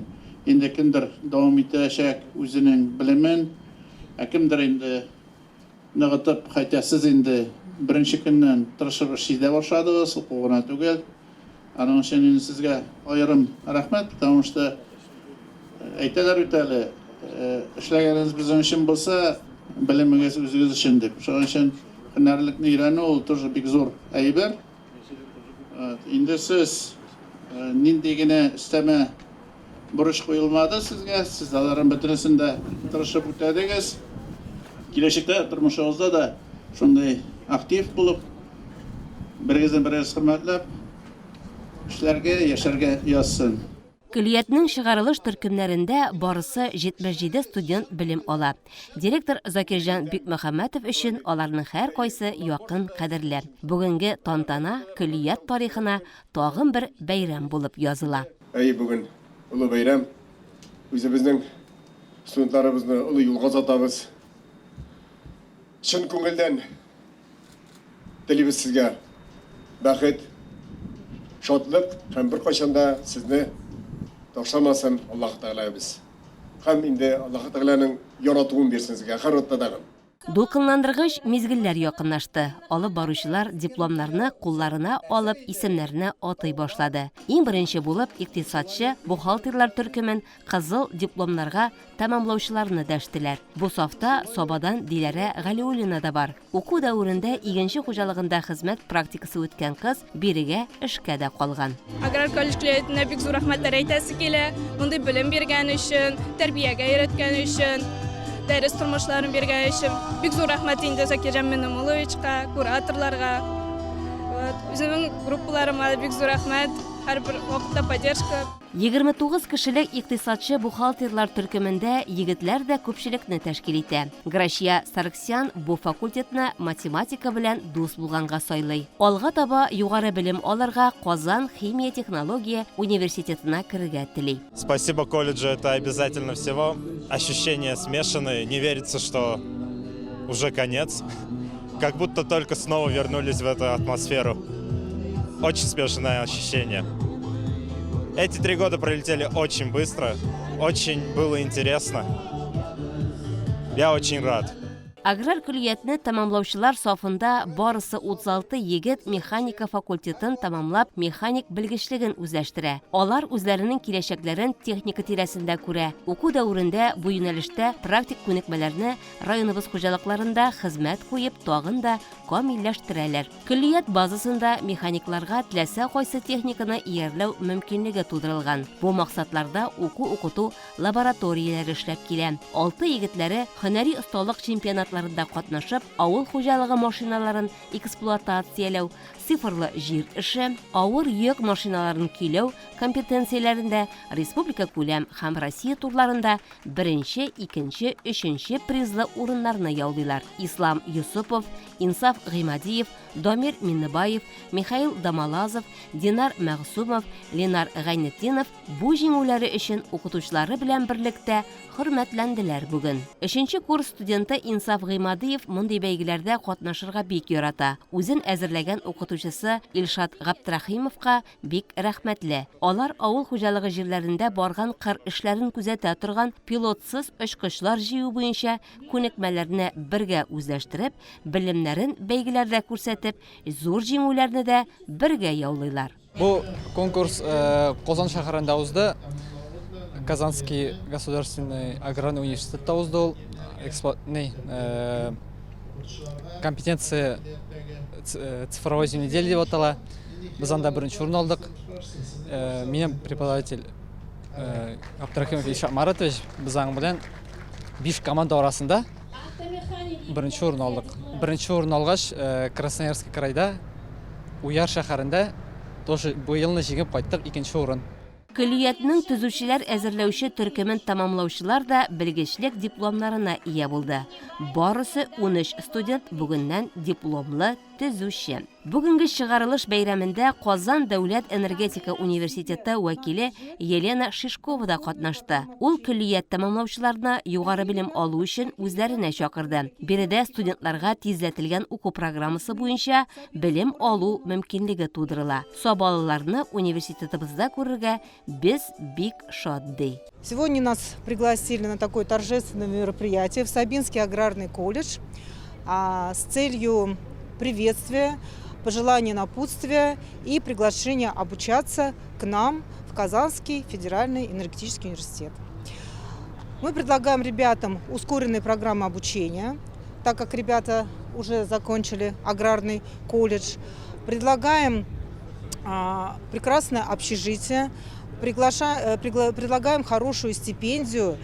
инде кемдер дәвам итәчәк үзенең белемен, кемдер инде ныгытып, хәтта сез инде беренче көннән тырышып эшләй башладыгыз, укугына түгел. Аның өчен инде сезгә аерым рәхмәт, потому что әйтәләр бит әле, эшләгәнегез безнең өчен булса, белемегез үзегез өчен дип. Шуның өчен һөнәрлекне өйрәнү ул тоже бик зур әйбер. Инде сез нинди генә өстәмә бурыч куелмады сезгә, сез аларның бөтенесен дә тырышып үтәдегез. Киләчәктә тормышыгызда да шундый актив булып, берегезне-берегез хөрмәтләп, эшләргә, яшәргә язсын. Көлиятның чыгарылыш төркемнәрендә барысы 77 студент белем ала. Директор Закирҗан Бикмөхәммәтов өчен аларның һәр кайсы якын кадерле. Бүгенге тантана көлият тарихына тагын бер бәйрәм булып языла. Бүген улы бәйрәм. Үзебезнең студентларыбызны улы юлга озатабыз. Чын күңелдән телибез сезгә бәхет, шатлык һәм бер кайчанда сезне ташламасын Аллаһ Тәгаләбез. Һәм инде Аллаһ Тәгаләнең яратуын бирсен сезгә һәрвакытта да. Дулкынландыргыч мизгелләр якынлашты. Алып баручылар дипломнарны кулларына алып исемнәрне атый башлады. Иң беренче булып икътисадчы, бухгалтерлар төркемен кызыл дипломнарга тәмамлаучыларны дәштеләр. Бу сафта Сабадан Диләрә Галиуллина да бар. Уку дәврендә игенче хуҗалыгында хезмәт практикасы үткән кыз бирегә эшкә дә калган. Аграр колледж көлиятенә бик зур рәхмәтләр әйтәсе килә. Мондый белем биргән өчен, тәрбиягә өйрәткән өчен, дәрес тормышларын биргән өчен бик зур рәхмәт инде Закирҗан Миннахановичка, кураторларга. Үземнең группаларыма бик зур рәхмәт. Һәрбер вакытта поддержка. 29 кешелек икътисадчы бухгалтерлар төркемендә егетләр дә күпчелекне тәшкил итә. Грашия Сарксян бу факультетны математика белән дус булганга сайлый. Алга таба югары белем алырга Казан химия технология университетына керергә тели. Спасибо колледжу, это обязательно всего. Ощущения смешанные, не верится, что уже конец. Как будто только снова вернулись в эту атмосферу. Очень смешанное ощущение. Эти 3 года пролетели очень быстро, очень было интересно. Я очень рад. Аграр көлиятны тамамлаучылар сафында барысы 36 егет механика факультетын тамамлап механик белгечлеген үзләштерә. Алар үзләренең киләчәкләрен техника тирәсендә күрә. Уку дәврендә бу юнәлештә практик күнекмәләрне районыбыз хуҗалыкларында хезмәт куеп тагын да камилләштерәләр. Көлият базасында механикларга теләсә кайсы техниканы иярләү мөмкинлеге тудырылган. Бу максатларда уку-укыту лабораторияләре эшләп килә. 6 егетләре һөнәри осталык чемпионатларында катнашып, авыл хуҗалыгы машиналарын эксплуатацияләү, цифрлы җир эше, авыр йөк машиналарын көйләү компетенцияләрендә республика күләм һәм Россия турларында 1-нче, 2-нче, 3-нче призлы урыннарны яулыйлар. Ислам Юсупов, Инсаф Гыймадиев, Домир Миннебаев, Михаил Дамалазов, Динар Мәгъсумов, Ленар Гайнетдинов бу җиңүләре өчен укытучылары белән берлектә хөрмәтләнделәр бүген. 3-нче курс студенты Инсаф Гыймадиев мондый бәйгеләрдә катнашырга бик ярата. Үзен әзерләгән укытучысы Илшат Габдрахимовка бик рәхмәтле. Алар авыл хуҗалыгы җирләрендә барган кыр эшләрен күзәтә торган пилотсыз очкычлар җыю буенча күнекмәләрне бергә үзләштереп, белемнәрен бәйгеләрдә күрсәтеп, зур җиңүләрне дә бергә яулыйлар. Бу конкурс Казан шәһәрендә узды. Казанский государственный аграрный университетта узды. Компетенция цифровой земледелия дип атала. Без анда беренче урын алдык. Минем преподаватель Габдрахимов Илшат Маратович без аның белән 5 команда арасында беренче урын алдык. Беренче урын алгач Красноярский крайда Уяр шәһәрендә тоже быелны жеңіп кайттык, 2нче урын. Күллиятның төзүчеләр әзерләүче төркемен тамамлаучылар да белгечлек дипломнарына ия булды. Барысы 13 студент бүгеннән дипломлы төзүче. Бүгенге чыгарылыш бәйрәмендә Казан дәүләт энергетика университеты вәкиле Елена Шишкова да катнашты. Ул күллият тамамлаучыларны югары белем алу өчен үзләренә чакырды. Биредә студентларга тизләтелгән уку программасы буенча белем алу мөмкинлеге тудырыла. Сабалыларны университетыбызда күрергә без бик шат ди. Сегодня нас пригласили на такое торжественное мероприятие в Сабинский аграрный колледж с целью приветствия, пожелания напутствия и приглашения обучаться к нам в Казанский федеральный энергетический университет. Мы предлагаем ребятам ускоренные программы обучения, так как ребята уже закончили аграрный колледж. Предлагаем прекрасное общежитие, предлагаем хорошую стипендию.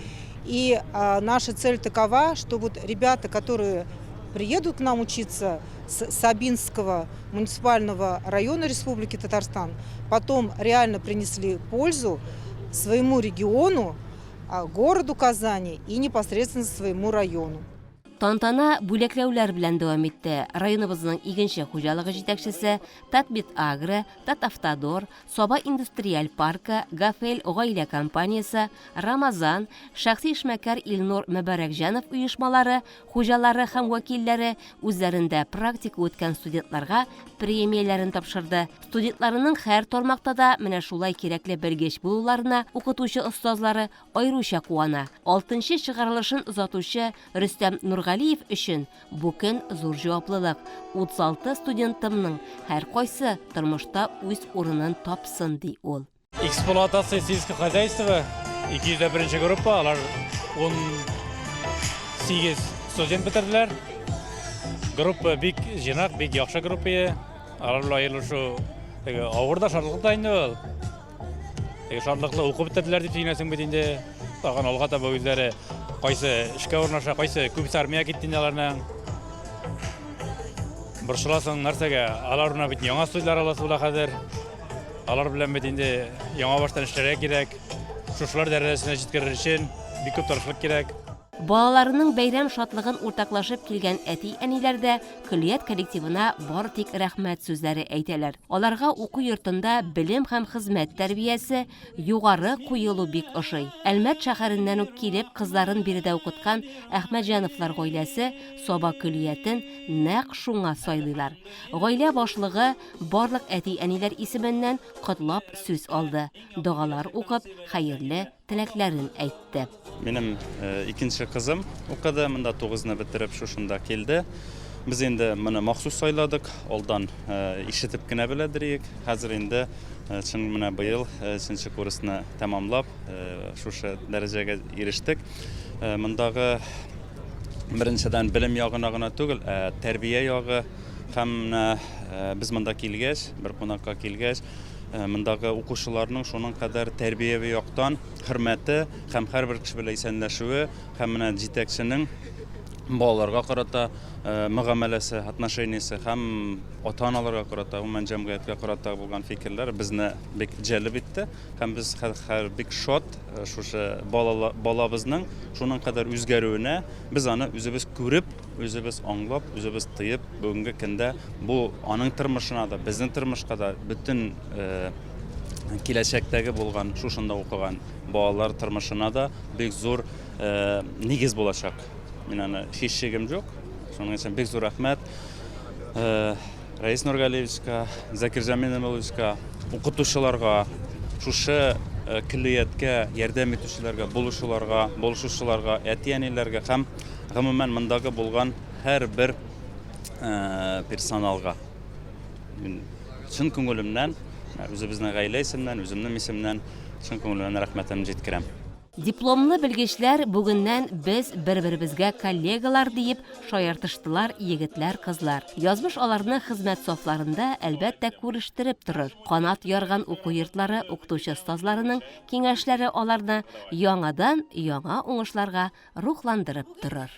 И наша цель такова, что вот ребята, которые приедут к нам учиться с Сабинского муниципального района Республики Татарстан, потом реально принесли пользу своему региону, городу Казани и непосредственно своему району. Тантана бүләкләүләр белән дәвам итте. Районыбызның игенче хуҗалыгы җитәкчесе Татбит Агро, Татавтодор, Соба индустриаль паркы, Гафел гаилә компаниясе, Рамазан, шәхси эшмәкәр Илнур Мөбарәкҗанов оешмалары, хуҗалары һәм вәкилләре үзләрендә практика үткән студентларга премияләрен тапшырды. Студентларының һәр тармакта да менә шулай кирәкле белгеч булуларына укытучы остазлары аеруча куана. 6нчы чыгарылышын озатучы Рөстәм Нургалиев өчен бу көн зур җаваплылык. 36 студентымның һәр кайсы тормышта үз урынын тапсын ди ул. Эксплуатация сельского хозяйства 201 группа, алар 18 студент бетерделәр. Группа бик җинак, бик яхшы группа. Алар лайылы шу авырда шартлыкта инде ул. Шартлыклы укып бетерделәр дип сөйләсәң бит инде. Тагын алга таба үзләре кайсы эшкә урнаша, кайсы күп армия китте аларның. Борчыласың нәрсәгә? Аларны бит яңа студентлар аласы була хәзер. Алар белән бит инде яңа баштан эшләргә кирәк. Шушылар дәрәҗәсенә җиткерер өчен бик күп тырышлык кирәк. Балаларының бәйрәм шатлыгын уртаклашып килгән әти-әниләр дә күллият коллективына бары тик рәхмәт сүзләре әйтәләр. Аларга уку йортында белем һәм хезмәт тәрбиясе югары куелу бик ошый. Әлмәт шәһәреннән үк килеп кызларын биредә укыткан Әхмәтҗановлар гаиләсе Соба күллиятен нәкъ шуңа сайлыйлар. Гаилә башлыгы барлык әти-әниләр исеменнән котлап сүз алды. Дугалар укып, хәерле теләкләрен әйтте. Минем икенче кызым укыды, монда 9-ны бетереп шушында килде. Без инде моны махсус сайладык, алдан ишетеп кенә беләдерик. Хәзер инде чын менә быел 3нче курсны тәмамлап, шушы дәрәҗәгә ирештек. Мондагы беренчедән белем ягына гына түгел, тәрбия ягы һәм без монда килгәч, бер кунакка килгәч, мондагы укучыларның шуның кадәр тәрбияви яктан хөрмәте һәм һәрбер кеше белән исәнләшүе һәм менә җитәкченең балаларга карата мөгамәләсе, отношениясе һәм ата-аналарга карата, гомумән җәмгыятькә карата булган фикерләр безне бик җәлеп итте һәм без һәр бик шат шушы балабызның шуның кадәр үзгәрүенә без аны үзебез күреп, үзебез аңлап, үзебез тыеп, бүгенге көндә бу аның тормышына да, безнең тормышка да бөтен киләчәктәге булган шушында укыган балалар тормышына да бик зур нигез булачак. Мин аны һичшегем юк. Шуның өчен бик зур рәхмәт Раис Нургалиевичка, Закир Җамиловичка, укытучыларга, шушы күллияткә ярдәм итүчеләргә, булышучыларга, әти-әниләргә һәм гомумән мондагы булган һәрбер персоналга. Мин чын күңелемнән, үзебезнең гаилә исеменнән, үземнең исемнән чын күңелемнән рәхмәтемне җиткерәм. Дипломлы белгечләр бүгеннән без бер-беребезгә коллегалар диеп шаяртыштылар егетләр, кызлар. Язмыш аларны хезмәт сафларында әлбәттә күрештереп торыр. Канат ярган уку йортлары укытучы остазларының киңәшләре аларны яңадан яңа уңышларга рухландырып торыр.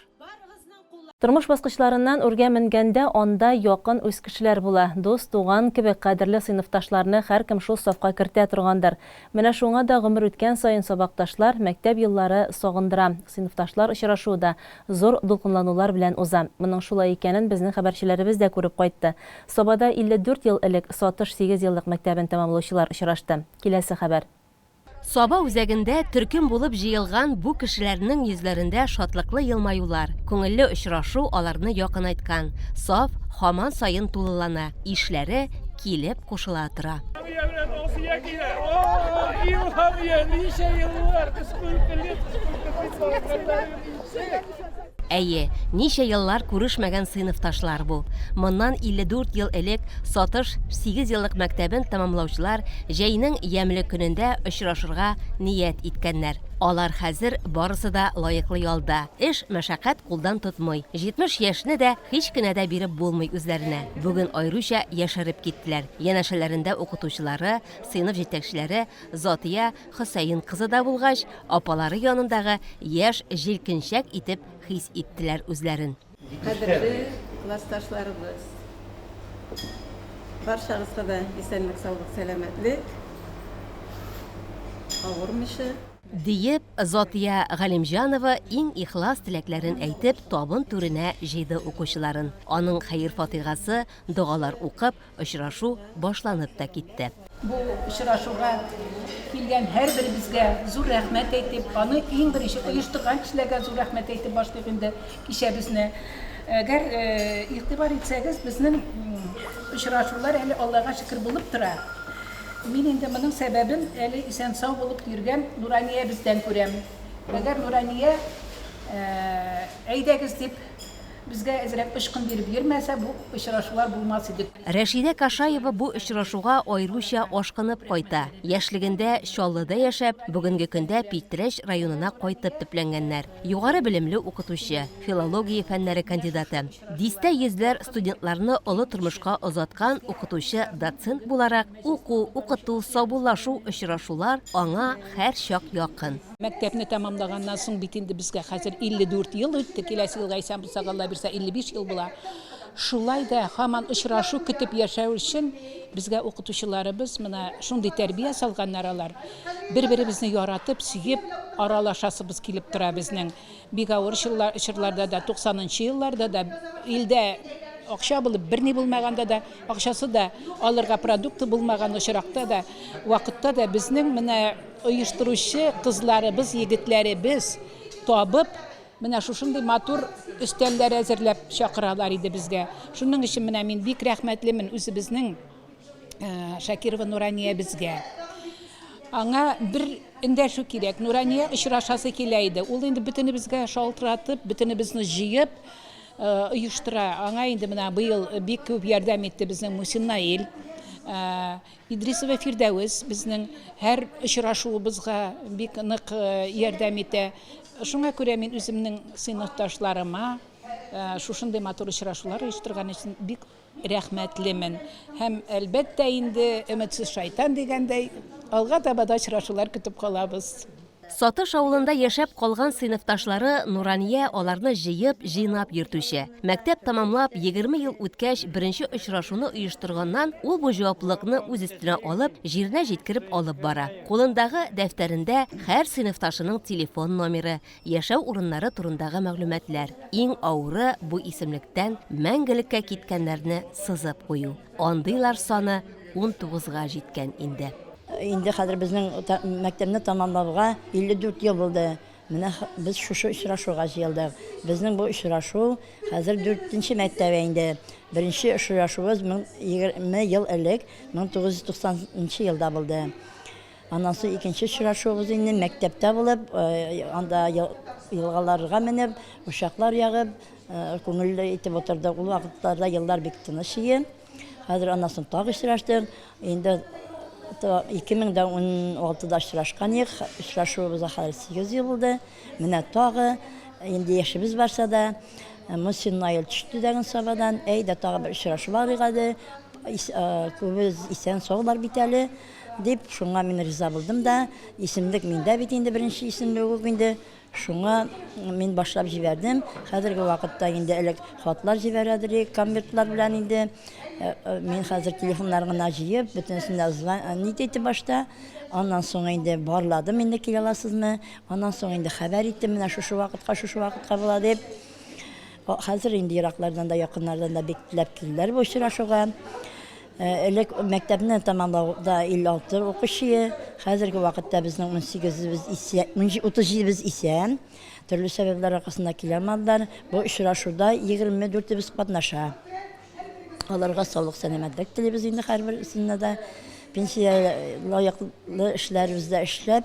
Тормыш баскычларыннан үргә менгәндә анда якын үз кешеләр була. Дус, туган кебек кадерле сыйныфташларны һәркем шул сафка кертә торгандыр. Менә шуңа да гомер үткән саен сабакташлар, мәктәп еллары сагындыра. Сыйныфташлар очрашуы да зур дулкынланулар белән уза. Моның шулай икәнен безнең хәбәрчеләребез дә күреп кайтты. Сабада 54 ел элек Сатыш 8 еллык мәктәбен тәмамлаучылар очрашты. Киләсе хәбәр. Саба үзәгендә төркем булып җыелган бу кешеләрнең йөзләрендә шатлыклы елмаюлар. Күңелле очрашу аларны якынайткан. Саф һаман саен тулылана. Ишләре килеп кушыла тора. Әйе, ничә еллар күрешмәгән сыйныфташлар бу. Моннан 54 ел элек Сатыш 8 еллык мәктәбен тәмамлаучылар җәйнең ямьле көнендә очрашырга ният иткәннәр. Алар хәзер барысы да лаеклы ялда. Эш мәшәкать кулдан тотмый. 70 яшьне дә һич кенә дә биреп булмый үзләренә. Бүген айруча яшәреп киттеләр. Янәшәләрендә укытучылары, сыйныф җитәкчеләре Затия Хөсәен кызы да булгач, апалары янындагы яшь җилкенчәк итеп хис иттеләр үзләрен. Кадерле классташларыбыз, барчагызга да исәнлек, саулык, сәламәтлек, авырмыйча Диеп, Затия Галимҗанова иң ихлас теләкләрен әйтеп, табын түренә җыйды укучыларын. Аның хәер-фатихасы, дугалар укып, очрашу башланып та китте. Бу очрашуга килгән һәрберебезгә зур рәхмәт әйтеп, аны иң беренче оештырган кешеләргә зур рәхмәт әйтеп башлыйк инде кичәбезне. Әгәр игътибар итсәгез, безнең очрашулар әле Аллага шөкер булып тора. Мин инде моның сәбәбен әле исән-сау булып йөргән Нурания бездән күрәм. Әгәр Нурания әйдәгез дип безгә әзрәк ышкын биреп йөрмәсә, бу очрашулар булмас иде. Рәшидә Кашаева бу очрашуга айруча ашкынып кайта. Яшьлегендә Чаллыда яшәп, бүгенге көндә Питрәч районына кайтып төпләнгәннәр. Югары белемле укытучы, филология фәннәре кандидаты. Дистә йөзләр студентларны олы тормышка озаткан укытучы доцент буларак, укыту, саубуллашу очрашулар аңа һәр чак якын. Мәктәпне тәмамлаганнан соң бит инде безгә хәзер 54 ел үтте, киләсе елга исән булса, Алла бирсә 55 ел була. Шулай да һаман очрашу көтеп яшәү өчен безгә укытучыларыбыз менә шундый тәрбия салганнар алар. Бер-беребезне яратып, сөеп, аралашасыбыз килеп тора безнең. Бик авыр чорларда да, 90нчы елларда да илдә акча булып берни булмаганда да, акчасы да алырга продукты булмаган очракта да, вакытта да безнең менә оештыручы кызларыбыз, егетләребез табып, менә шушындый матур өстәлләр әзерләп чакыралар иде безгә. Шуның өчен менә мин бик рәхмәтлемен үзебезнең Шакирова Нурания безгә. Аңа бер эндәшү кирәк. Нурания очрашасы килә иде. Ул инде бөтенебезгә шалтыратып, бөтенебезне җыеп оештыра. Аңа инде менә быел бик күп ярдәм итте безнең Мусин Наил, Идрисова Фирдәвес безнең һәр очрашуыбызга бик нык ярдәм итә. Шуңа күрә мин үземнең сыйныфташларыма шушындый матур очрашулар оештырган өчен бик рәхмәтлемен. Һәм әлбәттә инде өметсез шайтан дигәндәй, алга таба да очрашулар көтеп калабыз. Сатыш авылында яшәп калган сыйныфташлары Нурания аларны җыеп, җыйнап йөртүче. Мәктәп тәмамлап 20 ел үткәч беренче очрашуны оештырганнан, ул бу җаваплылыкны үз өстенә алып, җиренә җиткереп алып бара. Кулындагы дәфтәрендә һәр сыйныфташының телефон номеры, яшәү урыннары турындагы мәгълүматлар. Иң авыры бу исемлектән мәңгелеккә киткәннәрне сызып кую. Андыйлар саны 19-га җиткән инде. Инде хәзер безнең мәктәпне тәмамлауга 54 ел булды. Менә без шушы очрашуга җыелдык. Безнең бу очрашу хәзер 4нче мәктәбе инде. Беренче очрашуыбыз 20 ел элек 1990 елда булды. Аннан соң икенче очрашуыбыз инде мәктәптә булып, анда елгаларга менеп, ушаклар ягып, күңелле итеп утырдык. Ул вакытларда еллар бик тыныч иде. Хәзер аннан соң тагы очраштык. Инде 2016-да очрашкан идек, очрашуыбызга хәзер 8 ел булды. Менә тагы инде яшебез барса да, Мусин Наил төште дигән сабадан, әйдә тагы бер очрашу бар иде. Күбез исән саулар бит әле дип, шуңа мин риза булдым да, исемлек миндә бит инде беренче исемлек инде. Шуңа мин башлап җибәрдем. Хәзерге вакытта инде элек хатлар җибәрәдек, конвертлар белән инде. Мин хәзер телефоннарына җыеп, бөтенсенә звонить итеп башта. Аннан соң инде барладым, инде килә аласызмы? Аннан соң инде хәбәр иттем, менә шушы вакытка була дип. Хәзер инде ераклардан да, якыннардан да бик теләп килделәр бу очрашуга. Элек мәктәпне тәмамлауда 56 укучы, хәзерге вакытта безнең 37 исән. Төрле сәбәпләр аркасында килә алмадылар. Бу очрашуда 24 катнаша. Аларга саулык, сәламәтлек телибез инде һәрберсенә дә. Пенсия лаеклы эшләребездә эшләп,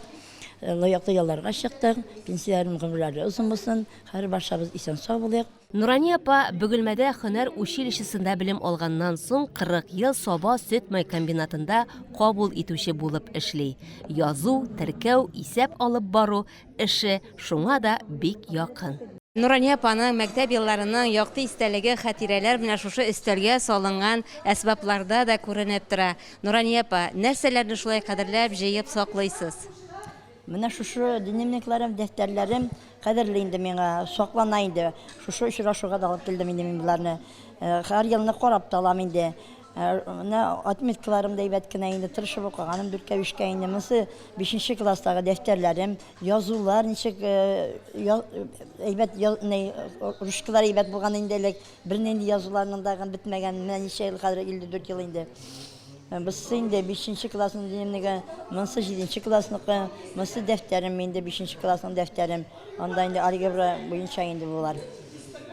лаеклы ялларга чыктык. Пенсияләрнең гомерләре узын булсын, һәр барчабыз исән сау булыйк. Нурания апа Бөгелмәдә һөнәр училищесында белем алганнан соң 40 ел Саба сөт май комбинатында кабул итүче булып эшли. Язу, теркәү, исәп алып бару эше шуңа да бик якын. Нурания апаның мәктәп елларының якты истәлеге хатирәләр менә шушы өстәлгә салынган әсбапларда да күренеп тора. Нурания апа, нәрсәләрне шулай кадерләп, җыеп саклыйсыз? Менә шушы дневникларым, дәфтәрләрем кадерле инде миңа, саклана инде. Шушы очрашуга да алып килдем инде мин буларны. Һәр елны карап та алам инде. Менә отметкаларым да әйбәт кенә инде, тырышып укыганым 4-5 инде. Монысы 5нче класстагы дәфтәрләрем, язулар ничек әйбәт ручкалар әйбәт булган инде элек. Бернинди язуларның да бетмәгән, менә ничә ел, хәзер 54 ел инде. Biz indi 5-нче классның динемнеге, монсы 7-нче классныкы, монсы дәфтәрем инде 5-нче классның дәфтәрем. Анда инде алгебра буенча инде булар.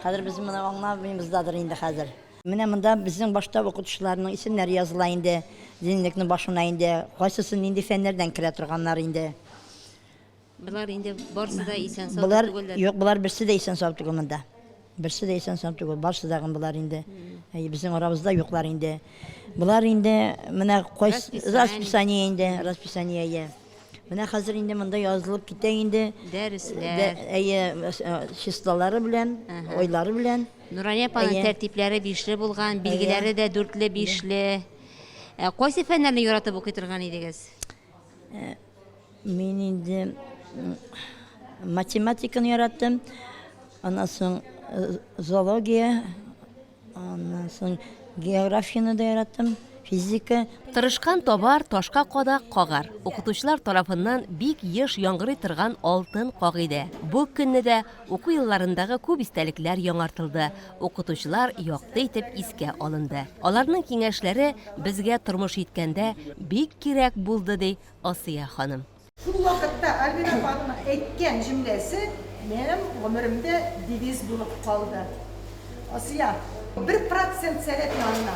Хәзер без моны аңлабыйбыздадыр инде хәзер. Менә монда безнең башта укытучыларның исемнәре языла инде, динлекнең башына инде, кайсысы нинди фәннәрдән керә торганнар инде. Булар инде барсы да исән сау түгелләр. Юк, булар берсе дә исән сау түгел монда. Берсе дә исән сау түгел, барсы да булар инде. Безнең арабызда юклар инде. Булар инде менә расписание инде, расписание. Менә хәзер инде монда язылып китә инде. Дәресләр. Числолары белән, ойлары белән. Нурания апаның тәртипләре 5ле булган, билгеләре дә 4ле, 5ле. Кайсы фәннәрне яратып укый торган идегез? Мин инде математиканы яраттым. Аннан соң зоология, аннан соң географияны да яраттым, физика. Тырышкан табар, ташка кадак кагар. Укытучылар тарафыннан бик еш яңгырый торган алтын кагыйдә. Бу көнне дә уку елларындагы күп истәлекләр яңартылды. Укытучылар якты итеп искә алынды. Аларның киңәшләре безгә тормыш иткәндә бик кирәк булды ди Асия ханым. Шул вакытта Альбина апаның әйткән җөмләсе минем гомеремдә девиз булып калды. Асия, 1% сәләт янына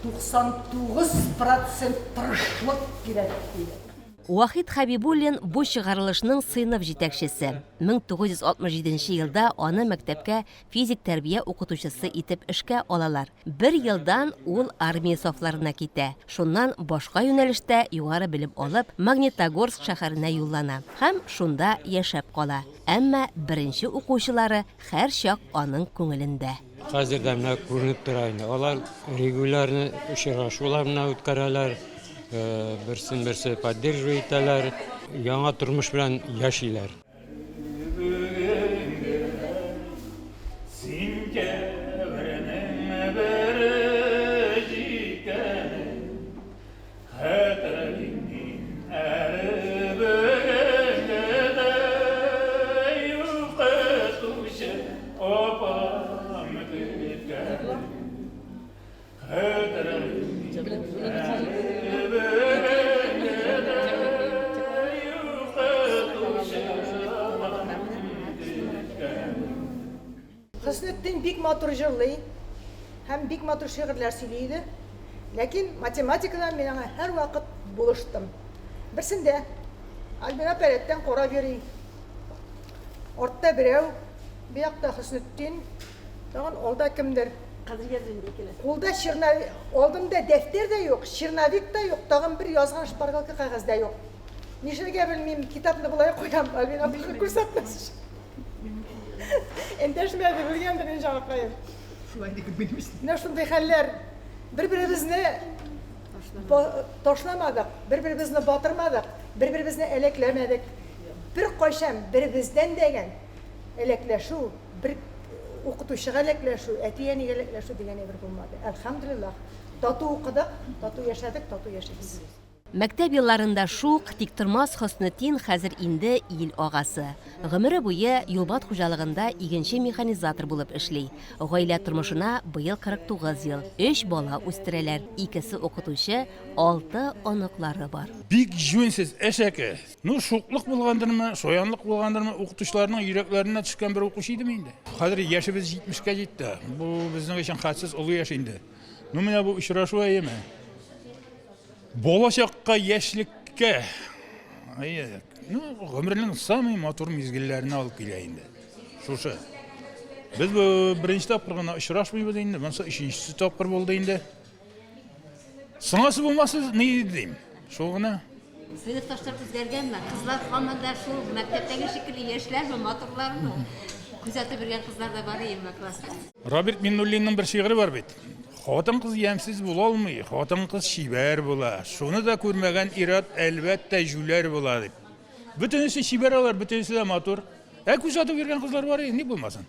99% тырышлык кирәк диде. Вахид Хабибуллин бу чыгарылышның сыйныф җитәкчесе. 1967 елда аны мәктәпкә физик тәрбия укытучысы итеп эшкә алалар. 1 елдан ул армия сафларына китә. Шуннан башка юнәлештә югары белем алып, Магнитогорск шәһәренә юллана һәм шунда яшәп кала. Әмма беренче укучылары һәр чак аның күңелендә. Хәзердә менә күренеп тора инде. Алар регулярны очрашулар менә үткәрәләр. Берсен-берсе поддерживать итәләр, яңа тормыш белән яшиләр. Хөснетдин бик матур җырлый һәм бик матур шигырьләр сөйли. Ләкин математикадан мин аңа һәр вакыт булыштым. Берсендә Альбина пәрәттән карап йөри. Артта берәү, бу якта Хөснетдин, тагын алда кемдер? Кулда черновик, алдымда дәфтер дә юк, черновик та юк, тагын бер язган шпаргалка кагаз да юк. Нишләргә белмим, китапны булай куйдым, Альбина бик күрсәтмәс. Эндәшмәде, белгәндер инде җавапкаем. Шулай дип белмисез. Менә шундый хәлләр бер-беребезне ташламадык, бер-беребезне батырмадык, бер-беребезне әлекләмәдек. Бер кайчан беребездән дәгән элекләшү, бер укытучыга элекләшү, әти-әнигә элекләшү дигән бер булмады. Әлхәмдулиллах, тату укыдык, тату яшәдек, тату яшәйбез. Мәктәп елларында шук Тиктормас Хөснетдин хәзер инде ил агасы. Гомере буе юлбат хуҗалыгында игенче механизатор булып эшли. Гаилә тормышына быел 49 ел. 3 бала үстерәләр. Икесе укытучы, 6 оныклары бар. Бик җүнсез әшәке. Ну шуклык булгандырмы, шаянлык булгандырмы, укытучыларның йөрәкләренә төшкән бер укучы идеме инде. Хәзер яшебез 70-кә җитте. Бу безнең өчен хәтсез олы яш инде. Ну менә бу очрашу әйеме. Болашаққа, яшьлеккә, гомернең самый матур мизгелләрен алып килә инде. Шушы. Без бу беренче тапкыр гына очрашмыйбыз инде, монысы өченчесе тапкыр булды инде. Соңгысы булмаса, ни дим? Шул гына. Сыйныфташлар үзгәргәнме? Кызлар һаман да шул мәктәптәге шикелле яшьләрме, матурлармы? Күзәтеп бергән кызлар да бар име класста? Роберт Миннуллинның бер шигыре бар бит. Хатын кыз ямсыз була алмый, хатын кыз шибәр була. Шуны да күрмәгән ират әлбәттә жүләр була дип. Бөтенесе шибәр алар, бөтенесе дә матур. Күзәтеп йөргән кызлар бар, ни булмасын.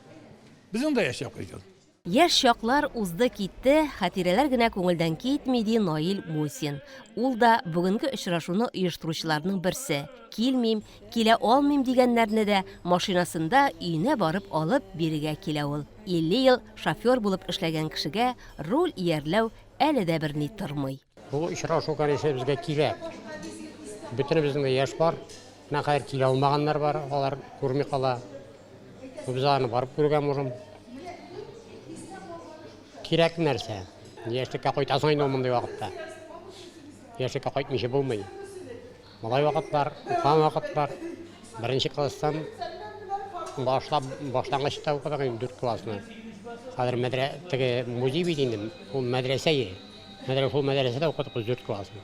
Безнең дә яшәп кайткан. Яшь чаклар узды китте, хатирәләр генә күңелдән китмиди Наил Мусин. Ул да бүгенге очрашуны оештыручыларның берсе. Килмим, килә алмыйм дигәннәрне дә машинасында өенә барып алып бирегә килә ул. 50 ел шофер булып эшләгән кешегә руль иярләү әле дә берни тормый. Бу очрашу конечно безгә кирәк. Бөтенебезнең яшь бар, нәкәр килә алмаганнар бар, алар күрми кала. Без аны барып күргән можым. Кирәк нәрсә. Яшьлеккә кайтасың инде мондай вакытта. Яшьлеккә кайтмыйча булмый. Малай вакытлар, укыган вакытлар. Беренче класстан башлангычта укыдык 4 классны. Хәзер мәдрәсәдә музей бит инде, ул мәдрәсә. Мәдрәсәдә укыдык 4 классны.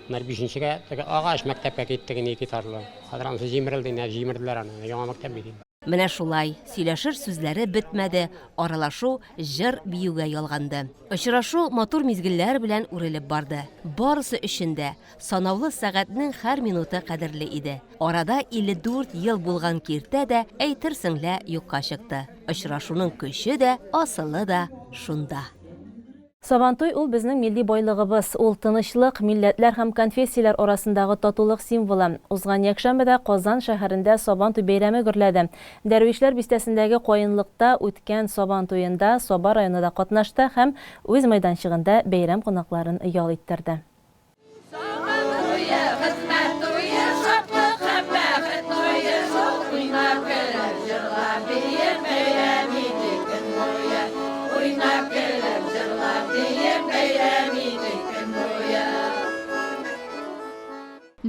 5-нчегә агач мәктәпкә киттек 2 этажлы. Хәзер аны җимерделәр аны, яңа мәктәп бит. Менә шулай, сөйләшер сүзләре бетмәде, аралашу җыр биюгә ялганды. Очрашу матур мизгелләр белән үрелеп барды. Барысы өчен дә санаулы сәгатьнең һәр минуты кадерле иде. Арада 54 ел булган киртә дә әйтерсең лә юкка чыкты. Очрашуның көче дә, асылы да шунда. Сабантуй ул безнең милли байлыгыбыз, ул тынычлык, милләтләр һәм конфессияләр арасындагы татулык символы. Узган якшәмбедә Казан шәһәрендә Сабантуй бәйрәме гөрләде. Дәрвишләр бистәсендәге каенлыкта үткән Сабантуенда Саба районы да катнашты һәм үз мәйданчыгында бәйрәм кунакларын ял иттерде.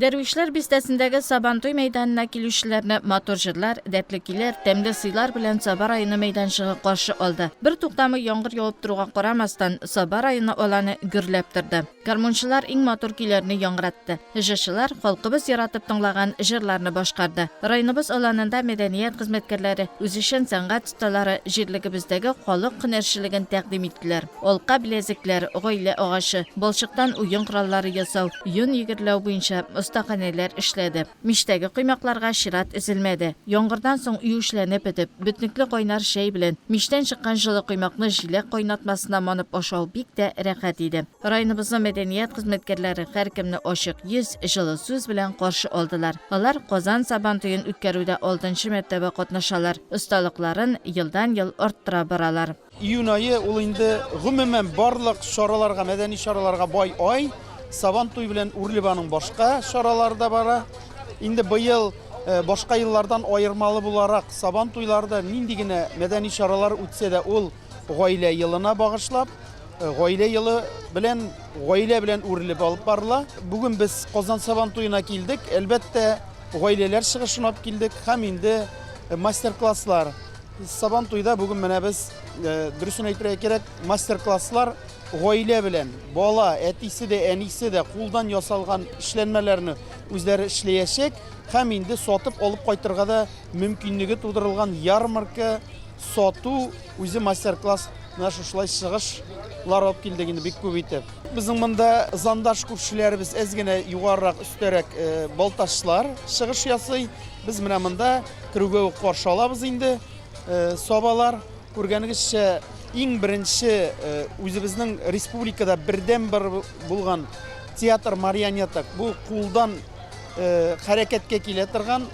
Дәрвишләр бистәсендәге Сабантуй мәйданына килүчеләрне матур җырлар, дәртле тәмле сыйлар белән Саба районы мәйданчыгы каршы алды. Бер туктамы яңгыр явып торуга карамастан, Саба районы аланы гөрләп торды. Гармунчылар иң матур көйләрне яңгыратты. Җырчылар халкыбыз яратып тыңлаган җырларны башкарды. Районыбыз аланында мәдәният хезмәткәрләре үзешчән сәнгать осталары җирлегебездәге халык һөнәрчелеген тәкъдим иттеләр. Алка биләзекләр, гаилә агачы, балчыктан уен кораллары ясау, йон йөгерләү буенча остаханәләр эшләде. Миштәге коймакларга чират эзелмәде. Яңгырдан соң үй эшләнеп бетеп, бөтнекле кайнар шәй белән миштән чыккан җылы коймакны җиләк кайнатмасына манып ашау бик тә рәхәт иде. Районыбызның мәдәният хезмәткәрләре һәркемне ачык йөз, җылы сүз белән каршы алдылар. Алар Казан Сабантуен үткәрүдә 6нчы мәртәбә катнашалар. Осталыкларын елдан-ел арттыра баралар. Июнь айы ул инде гомумән барлык чараларга, мәдәни чараларга бай ай. Сабантуй белән Урлибаның башка чаралары да бара. Инде быел башка еллардан аермалы буларак Сабантуйларда нинди генә мәдәни чаралар үтсә дә ул гаилә елына багышлап, гаилә елы белән үрелеп алып барыла. Бүген без Казан Сабантуена килдек. Әлбәттә, гаиләләр чыгышына килдек һәм инде мастер-класслар. Сабантуйда бүген менә без дөресен әйтергә кирәк, мастер-класслар гаилә белән, бала, әтисе дә, әнисе дә кулдан ясалган эшләнмәләрне үзләре эшләячәк һәм инде сатып алып кайтырга да мөмкинлеге тудырылган ярмарка, сату, үзе мастер-класс менә шушылай чыгышлар алып килдек инде бик күп итеп. Безнең монда зандаш күршеләребез әз генә югарырак өстәрәк балташлар чыгыш ясый. Без менә монда керүгә үк каршы алабыз инде. Сабалар күргәнегезчә иң беренче үзебезнең республикада бердән бер булган театр марионеток. Бу кулдан хәрәкәткә килә торган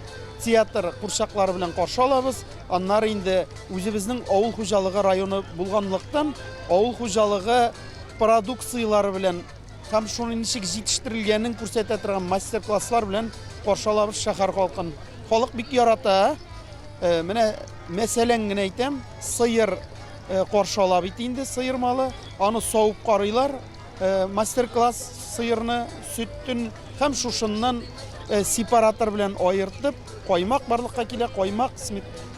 театр курчаклары белән каршы алабыз. Аннары инде үзебезнең авыл хуҗалыгы районы булганлыктан, авыл хуҗалыгы продукциялары белән һәм шуның ничек җитештерелгәнен күрсәтә торган мастер-класслар белән каршы алабыз шәһәр халкын. Халык бик ярата. Менә мәсәлән генә әйтәм, сыер каршы ала бит инде сыер малы. Аны савып карыйлар. Мастер-класс сыерны, сөттен һәм шушыннан сепаратор белән айыртып, каймак барлыкка килә, каймак,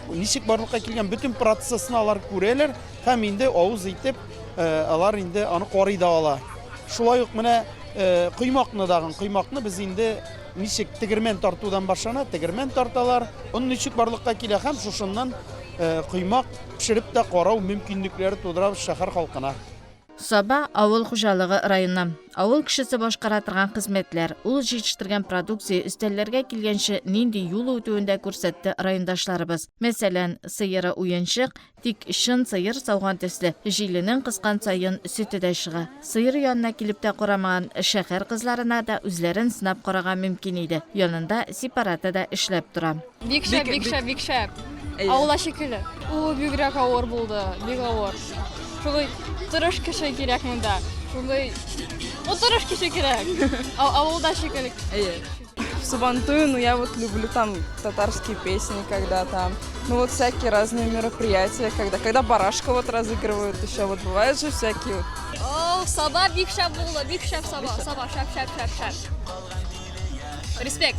ничек барлыкка килгән бөтен процессын алар күрәләр һәм инде авыз итеп алар инде аны карый да ала. Шулай ук менә коймакны без инде ничек тегермән тартудан башлана, тегермән тарталар. Аны ничек барлыкка килә һәм шушыннан коймак пешереп тә карау мөмкинлекләре тудырабыз шәһәр халкына. Саба авыл хуҗалыгы районы. Авыл кешесе башкара торган хезмәтләр, ул җитештергән продукция өстәлләргә килгәнче нинди юл үтүендә күрсәтте райондашларыбыз. Мәсәлән, сыеры уенчык, тик шын сыер сауган төсле, җиленең кыскан саен сөте дә чыга. Сыер янына килеп тә карамаган шәһәр кызларына да үзләрен сынап карарга мөмкин иде. Янында сепараты да эшләп тора. Бик шәп. Авылда шикелле. Ул бигрәк авыр булды, бик авыр. Шулай тырыш кеше кирәк монда. Шулай тырыш кеше кирәк. Авылда шикелле. Сабантуй, я вот люблю там татарские песни, когда там, всякие разные мероприятия, когда барашка вот разыгрывают, еще вот бывают же всякие вот. О, саба бик шәп булды, бик шәп саба, шәп. Респект.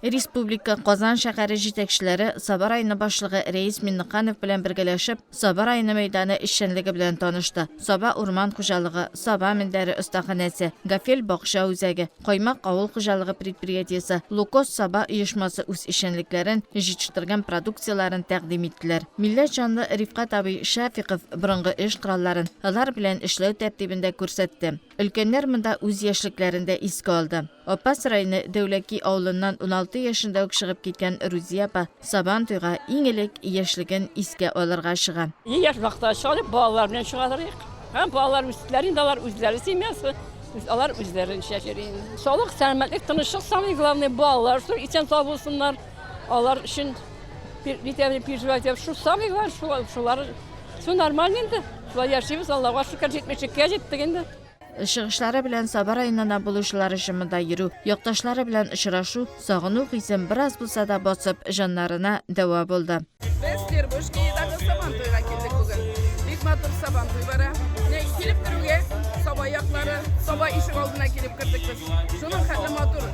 Республика Казан шәһәре җитәкчеләре Саба районы башлыгы Рәис Миннеханов белән бергәләшеп Саба районы мәйданы эшчәнлеге белән танышты. Саба урман хуҗалыгы, Саба мендәре остаханәсе, Гафел бакча үзәге, Каймак авыл хуҗалыгы предприятиесе, Лукос Саба оешмасы үз эшчәнлекләрен, җитештергән продукцияларын тәкъдим иттеләр. Милләт җанлы Рифкат абый Шәфиков борынгы эш коралларын алар белән эшләү тәртибендә күрсәтте. Өлкәннәр монда үз яшьлекләрендә искә алды. Апас районы Дәүләки авылыннан 16 яшында ук чыгып киткән Рузия апа Сабантуйга иң элек яшьлеген искә алырга чыга. Яшь вакытта чыгып балалар белән чыгадырык. Һәм балалар үстләрен алар үзләре семьясы, алар үзләре яшәрин. Саулык, сәламәтлек, тынычлык самый главный балалар, что исән сау булсыннар. Алар өчен битәне переживать итеп, шу самый главный, шулар нормально инде. Шулай яшибез, Аллаһка шөкер, җитмешеккә җиттек инде. Чыгышлары белән Саба районына булучылар ишемендә йөрү, якташлары белән очрашу, сагыну хисен бераз булса да басып җаннарына дәва булды. Без Тербушкидагы Сабантуйга килдек бүген. Бик матур Сабантуй бара. Килеп керүгә Саба яклары, Саба ишек алдына килеп кердек без. Шуның хәтле матур.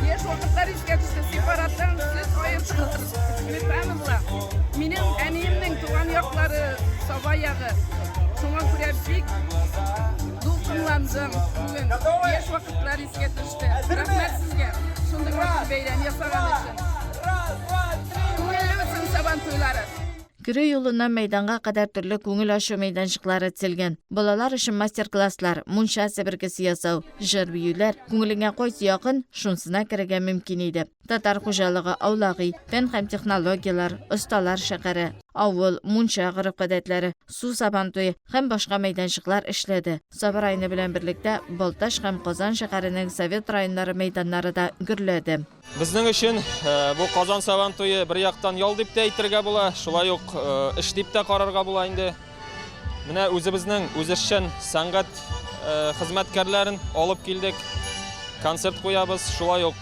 Яшь вакытлар искә төште, сепараттан сез аерчыгыз. Сметановла. Минем әниемнең туган яклары Саба ягы. Шуңа күрә бик дулкынландым. Бүген яшь вакытлар искә төште. Рәхмәт сезгә. Шундый матур бәйрәм ясаган өчен. Күңелле булсын Сабантуйлары. Кире юлына мәйданга кадәр төрле күңел ачу мәйданчыклары төзелгән. Балалар өчен мастер-класслар, мунча себеркесе ясау, җыр биюләр, күңелеңә кайсы якын, шунсына керергә мөмкин иде. Татар хуҗалыгы, аулаги, фән һәм технологиялар, осталар шәһәре, авыл, мунча гореф-гадәтләре, су Сабантуе һәм башка мәйданчыклар эшләде. Саба районы белән берлектә Балташ һәм Казан шәһәренең Совет районнары мәйданнары да гөрләде. Безнең өчен бу Казан Сабантуе бер яктан ял дип тә әйтергә була, шулай ук эш дип тә карарга була инде. Менә үзебезнең үзешчән сәнгать хезмәткәрләрен алып килдек. Концерт куябыз, шулай ук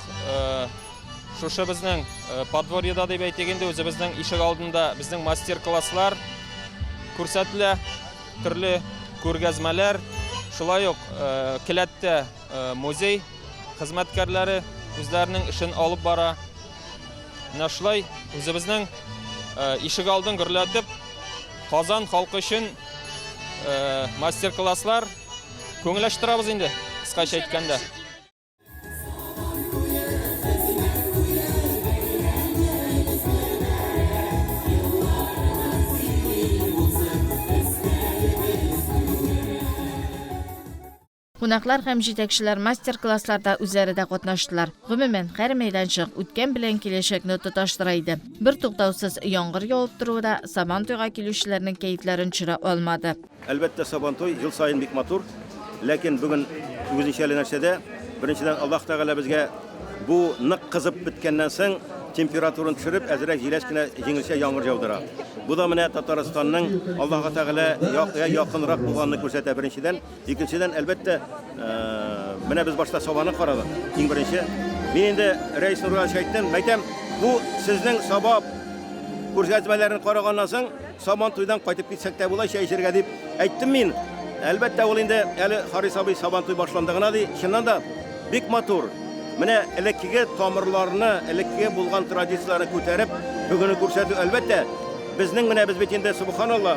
шушы безнең подворьеда дип әйтгәндә үзебезнең ишек алдында безнең мастер-класслар күрсәтелә, төрле күргәзмәләр, шулай ук Келәттә музей хезмәткәрләре үзләренең эшен алып бара. Менә шулай үзебезнең ишек алдын гөрләтеп, Казан халкы өчен мастер-класслар күңелләштерәбез инде, кыскача әйткәндә. Кунаклар һәм җитәкчеләр мастер-классларда үзләре дә катнаштылар. Гомумән, һәр мәйданчык үткән белән киләчәкне тоташтыра иде. Бер туктаусыз яңгыр явып торуда Сабантуйга килүчеләрнең кәефләрен төшерә алмады. Әлбәттә, Сабантуй ел сайын бик матур, ләкин бүген үзенчәле нәрсәдә, беренчедән Аллаһ Тәгалә безгә бу нык кызып биткәннән соң температураны төшереп, әзрәк җиләс кенә җиңелчә яңгыр яудыра. Бу да менә Татарстанның Аллаһка Тәгалә якынрак булганны күрсәтә беренчедән. Икенчедән, әлбәттә, менә без башта Сабаны карадык. Иң беренче, мин инде Рәис Нургалич әйттем, мәйтәм, бу сезнең Саба күрсәтмәләрен караганнан соң Сабантуйдан кайтып китсәк тә була, чәй эчәргә дип әйттем мин. Әлбәттә, ул инде әле Харис абый Сабантуй башланды гына ди. Чыннан да бик матур. Менә элеккеге тамырларны, элеккеге булган традицияләрне күтәреп, бүгенне күрсәтү әлбәттә безнең менә без бит инде субханалла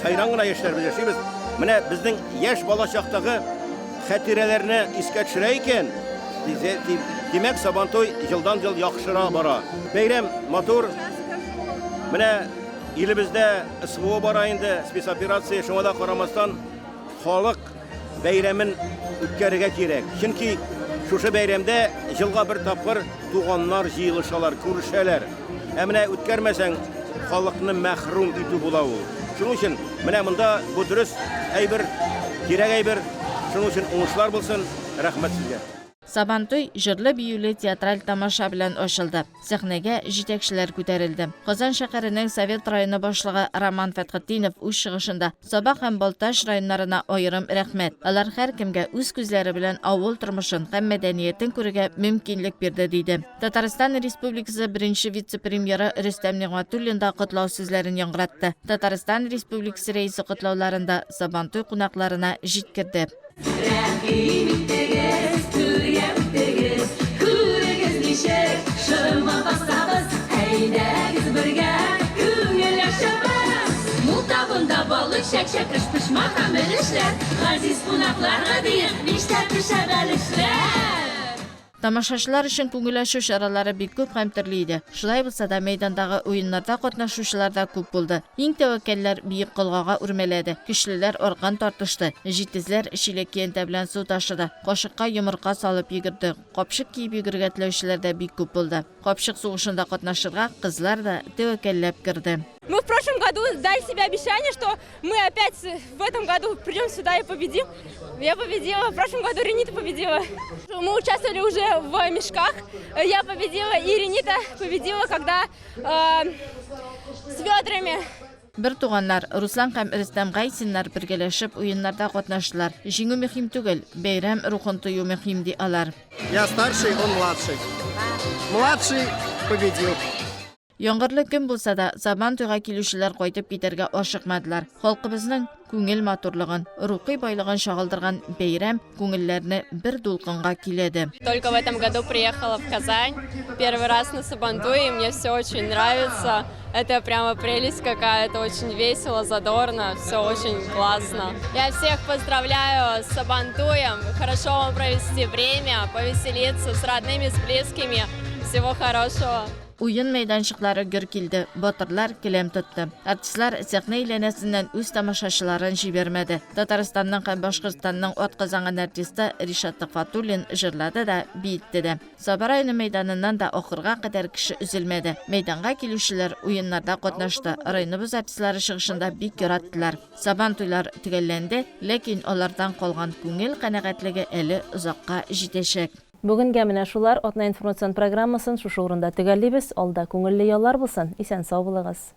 хайран гына яшьләр без яшибез. Менә безнең яшь балачактагы хатирәләрне искә төшерә икән. Димәк, Сабантуй елдан-ел яхшыра бара. Бәйрәм матур. Менә илебездә СВО бара инде, спецоперация, шуңа да карамастан халык бәйрәмен үткәрергә кирәк. Чөнки шушы бәйрәмдә елга бер тапкыр туганнар җыелышалар, күрешәләр. Ә менә үткәрмәсәң, халыкны мәхрүм итү була ул. Шуның өчен менә монда бу дөрес әйбер, кирәк әйбер. Шуның өчен уңышлар булсын. Рәхмәт сезгә. Сабантуй җырлы биюле театраль тамаша белән ачылды. Сәхнәгә җитәкчеләр күтәрелде. Казан шәһәренең Совет районы башлыгы Роман Фәтхетдинов үз чыгышында Саба һәм Балташ районнарына аерым рәхмәт. Алар һәркемгә үз күзләре белән авыл тормышын һәм мәдәниятен күрергә мөмкинлек бирде диде. Татарстан Республикасы беренче вице-премьеры Рөстәм Нигъмәтуллин да котлау сүзләрен яңгыратты. Татарстан Республикасы рәисе котлауларында Сабантуй кунакларына җиткерде. Şək-şək qışpışma xəmir işlər, Ғазиз qunaqlarına deyir, işlər şəbəl işlər. Тамашачылар өчен күңел ачу чаралары бик күп һәм төрле иде. Шулай булса да мәйдандагы уеннарда катнашучылар да күп булды. Иң тәвәккәлләр биек кылгага үрмәләде. Көчлеләр аркан тартышты. Җитезләр чиләк киентә белән су ташыды. Кашыкка йомырка салып йөгерде. Капчык киеп йөгергә теләүчеләр дә бик күп булды. Капчык сугышында катнашырга кызлар да тәвәккәлләп кирде. Мы в прошлом году дали себе обещание, что мы опять в этом году придем сюда и победим. Я победила, в прошлом году Ренита победила. Мы участвовали уже в мешках. Я победила, и Ренита победила, когда с ведрами. Бер туганнар Руслан һәм Рөстәм Гайсиннар бергәләшеп уеннарда катнаштылар. Җиңү мөһим түгел, бәйрәм рухын тою мөһим ди алар. Я старший, он младший. Младший победил. Яңгырлы көн булса да, Сабантуйга килүчеләр кайтып китәргә ашыкмадылар. Халкыбызның күңел матурлыгын, рухи байлыгын чагылдырган бәйрәм күңелләрне бер дулкынга киләде. Только в этом году приехала в Казань. Первый раз на Сабантуй, и мне все очень нравится. Это прямо прелесть какая-то, очень весело, задорно, все очень классно. Я всех поздравляю с Сабантуем. Хорошо вам провести время, повеселиться с родными, с близкими. Всего хорошего. Уен мәйданчыклары гөр килде, батырлар келәм тотты. Артистлар сәхнә әйләнәсеннән үз тамашачыларын җибәрмәде. Татарстанның һәм Башкортстанның атказанган артисты Ришат Тагъфатуллин җырлады да, бийтте дә. Саба районы мәйданыннан да ахырга кадәр кеше üzелмәде. Мәйданга килүчеләр уеннарда катнашты. Районыбыз артистлары чыгышында бик яраттылар. Сабантуйлар төгәлләнде, ләкин алардан калган күңел канәгатьлеге әле озакка җитәчәк. Бүгенгә менә шулар атна информацион программасын шушы урында төгәллибез. Алда күңелле яллар булсын. Исән сау булыгыз.